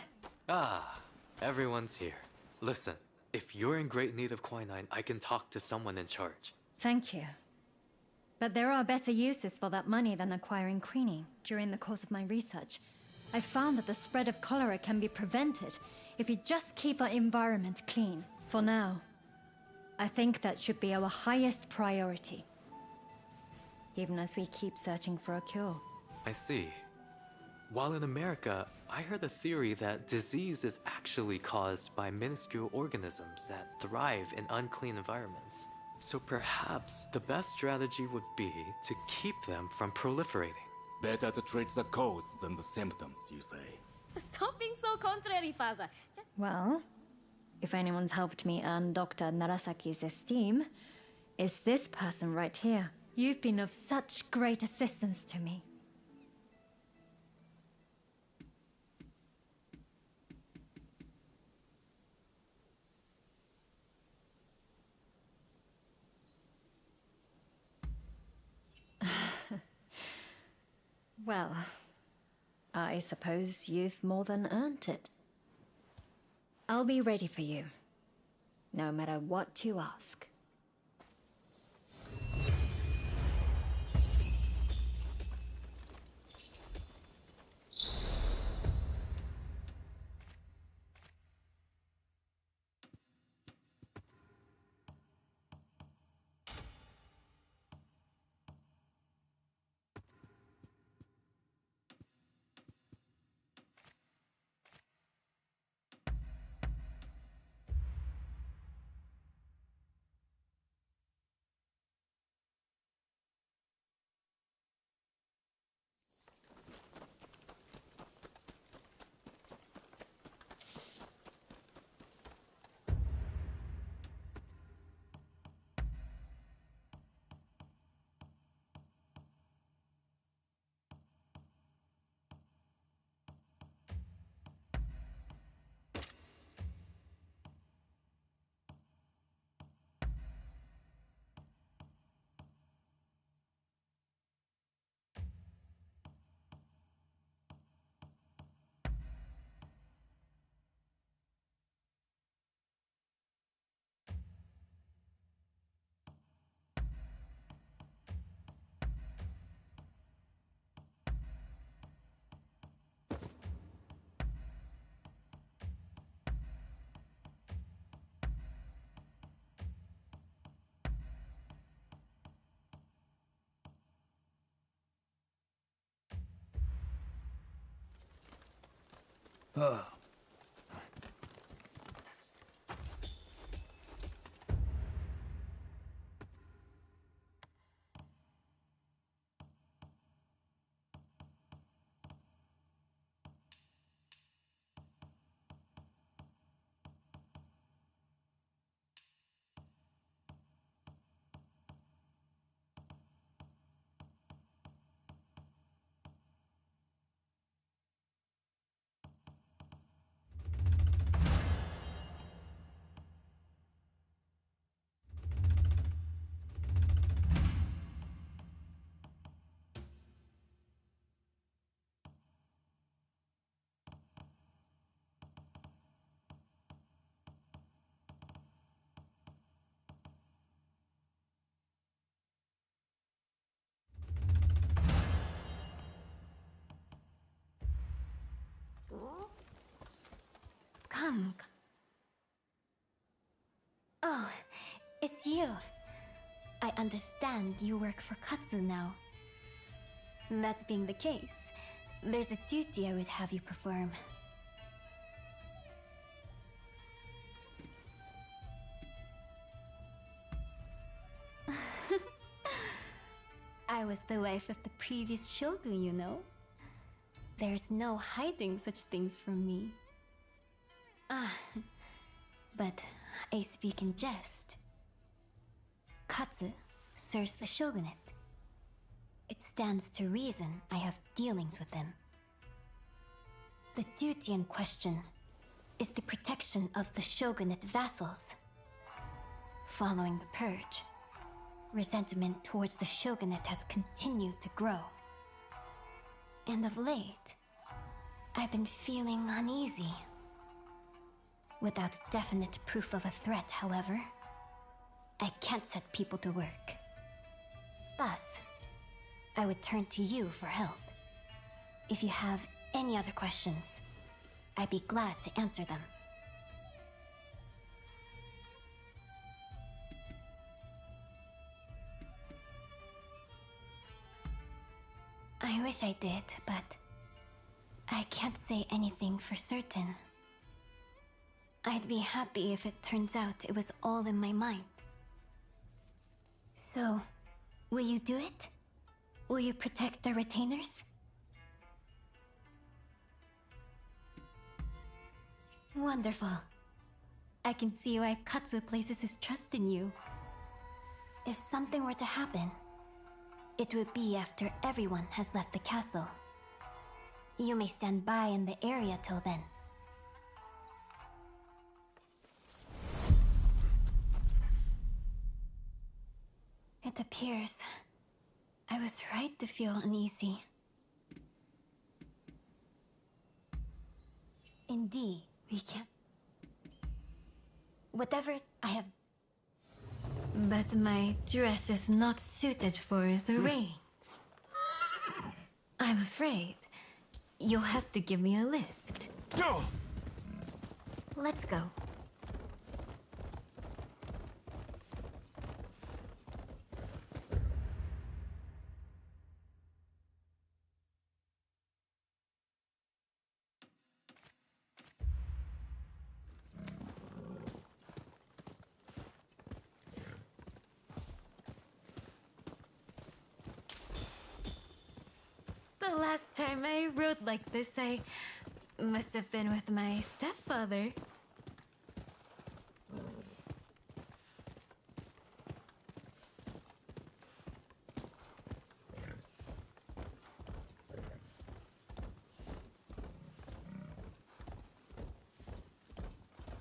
Ah, everyone's here. Listen, if you're in great need of quinine, I can talk to someone in charge. Thank you. But there are better uses for that money than acquiring quinine. During the course of my research, I found that the spread of cholera can be prevented if we just keep our environment clean. For now, I think that should be our highest priority. Even as we keep searching for a cure. I see. While in America, I heard a theory that disease is actually caused by minuscule organisms that thrive in unclean environments. So perhaps the best strategy would be to keep them from proliferating. Better to treat the cause than the symptoms, you say. Stop being so contrary, Faza. Well, if anyone's helped me earn Dr. Narasaki's esteem, it's this person right here. You've been of such great assistance to me. Well, I suppose you've more than earned it. I'll be ready for you, no matter what you ask. Come. Oh, it's you. I understand you work for Katsu now. That being the case, there's a duty I would have you perform. I was the wife of the previous shogun, you know. There's no hiding such things from me. But I speak in jest. Katsu serves the shogunate. It stands to reason I have dealings with them. The duty in question is the protection of the shogunate vassals. Following the purge, resentment towards the shogunate has continued to grow. And of late, I've been feeling uneasy. Without definite proof of a threat, however, I can't set people to work. Thus, I would turn to you for help. If you have any other questions, I'd be glad to answer them. I wish I did, but I can't say anything for certain. I'd be happy if it turns out it was all in my mind. So, will you do it? Will you protect our retainers? Wonderful. I can see why Katsu places his trust in you. If something were to happen, it would be after everyone has left the castle. You may stand by in the area till then. It appears I was right to feel uneasy. Indeed, we can't. Whatever I have. But my dress is not suited for the rains. I'm afraid you'll have to give me a lift. Let's go. The last time I rode like this, I must have been with my stepfather.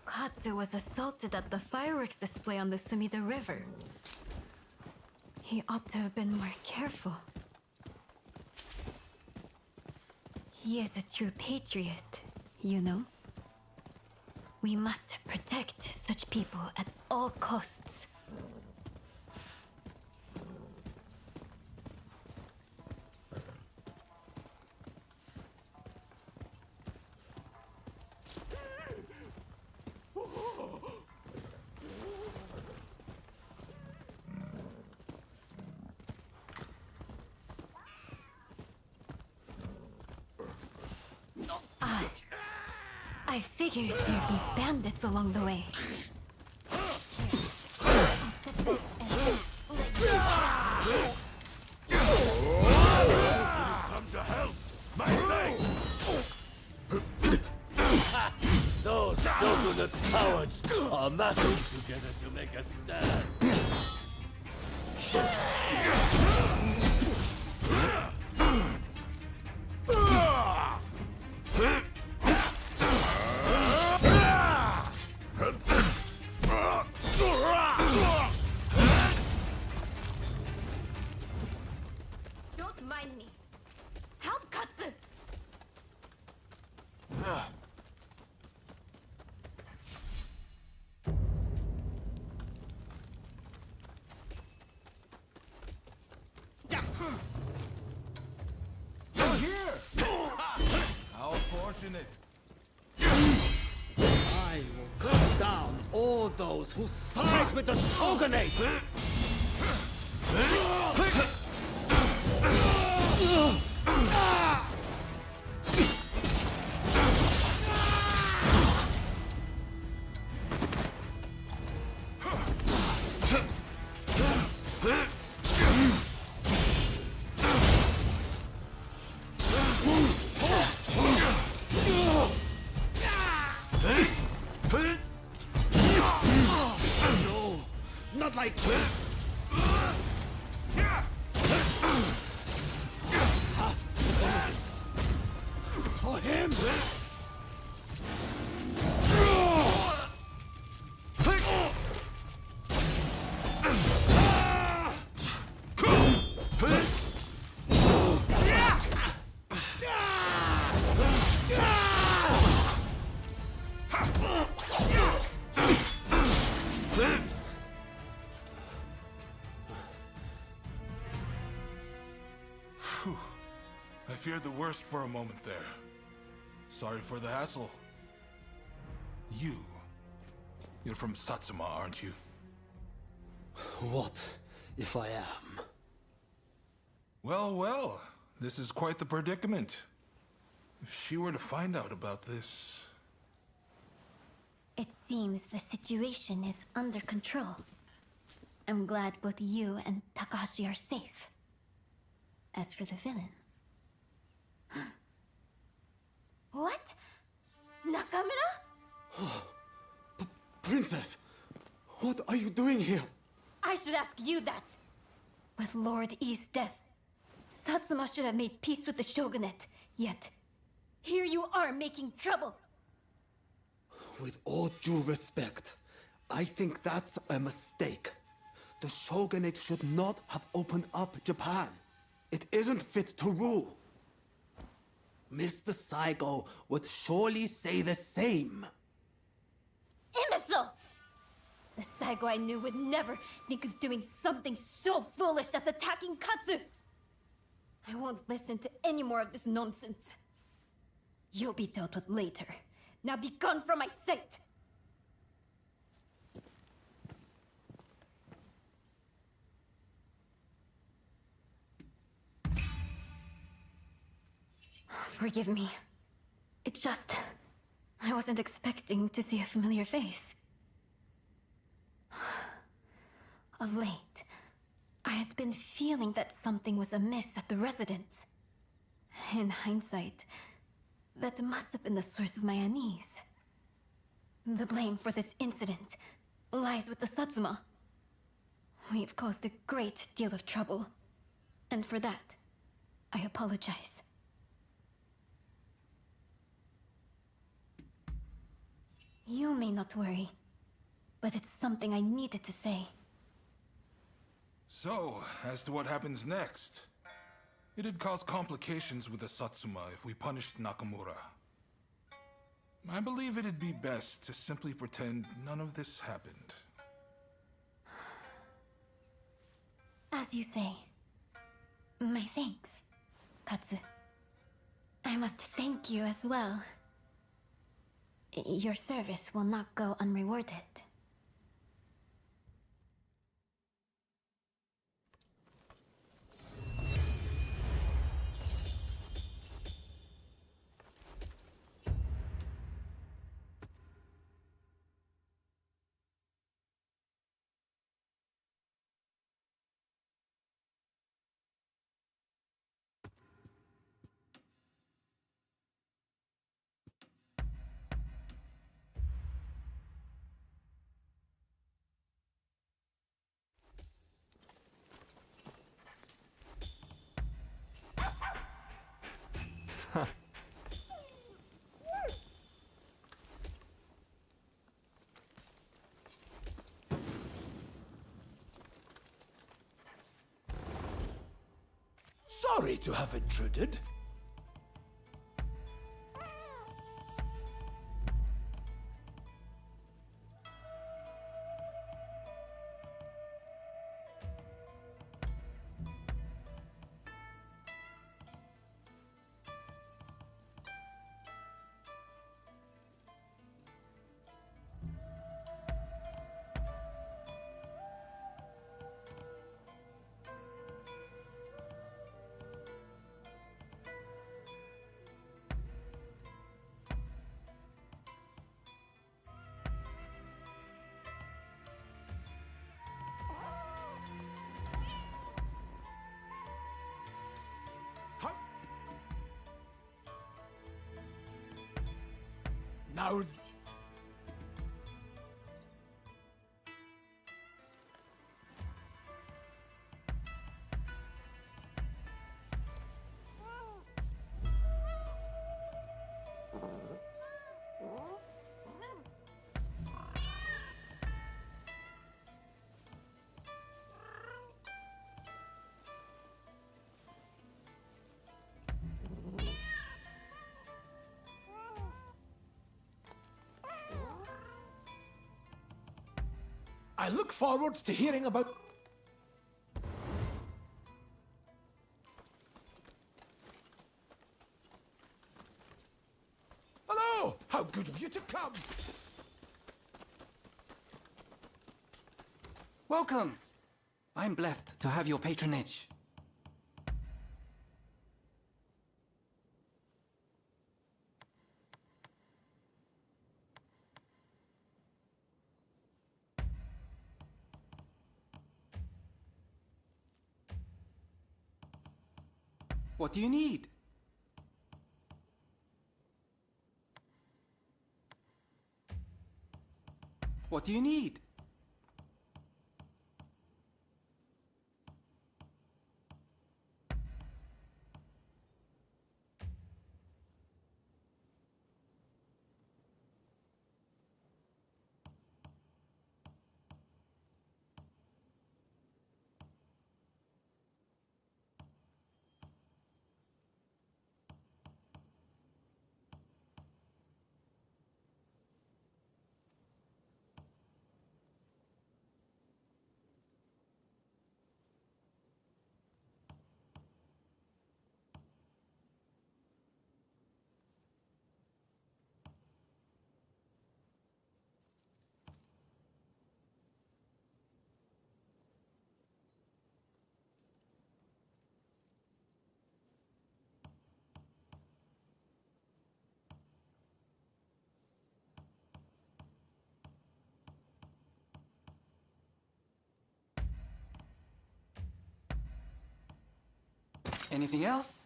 Katsu was assaulted at the fireworks display on the Sumida River. He ought to have been more careful. He is a true patriot, you know. We must protect such people at all costs. I figured there'd be bandits along the way. Come to help! My leg! Those Shogunate cowards are massing together to make a stand. Don't mind me. Help Katsu! You're here! How fortunate. I will cut down all those who side with the Shogunate! No, not like this! For him! Whew. I feared the worst for a moment there. Sorry for the hassle. You're from Satsuma, aren't you? What if I am? Well, well, this is quite the predicament. If she were to find out about this... It seems the situation is under control. I'm glad both you and Takahashi are safe. As for the villain... What? Nakamura? Princess, what are you doing here? I should ask you that. With Lord E's death, Satsuma should have made peace with the Shogunate. Yet, here you are making trouble. With all due respect, I think that's a mistake. The Shogunate should not have opened up Japan. It isn't fit to rule. Mr. Saigo would surely say the same. Imbecile! The Saigo I knew would never think of doing something so foolish as attacking Katsu! I won't listen to any more of this nonsense. You'll be dealt with later. Now be gone from my sight! Forgive me. It's just... I wasn't expecting to see a familiar face. Of late, I had been feeling that something was amiss at the residence. In hindsight, that must have been the source of my unease. The blame for this incident lies with the Satsuma. We've caused a great deal of trouble, and for that, I apologize. You may not worry, but it's something I needed to say. So, as to what happens next, it'd cause complications with the Satsuma if we punished Nakamura. I believe it'd be best to simply pretend none of this happened. As you say. My thanks, Katsu. I must thank you as well. Your service will not go unrewarded. Sorry to have intruded. Now... I look forward to hearing about... Hello! How good of you to come! Welcome! I'm blessed to have your patronage. What do you need? What do you need? Anything else?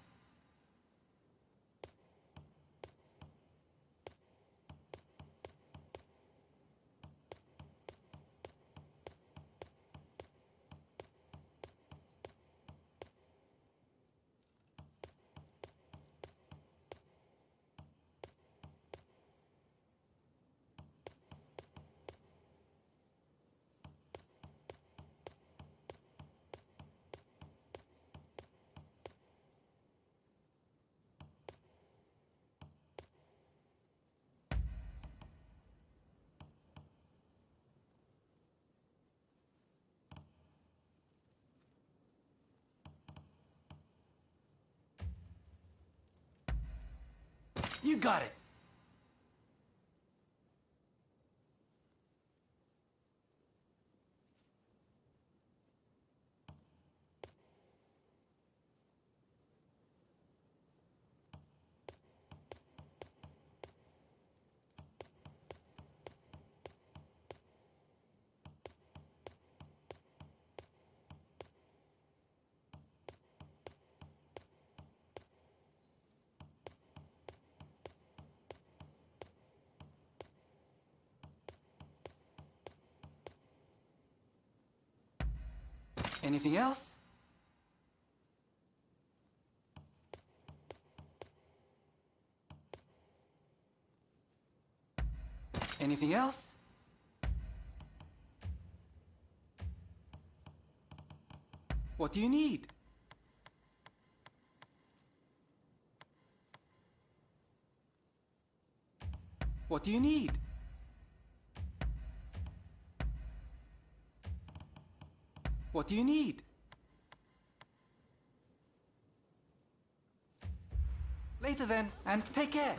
You got it! Anything else? Anything else? What do you need? What do you need? What do you need? Later then, and take care.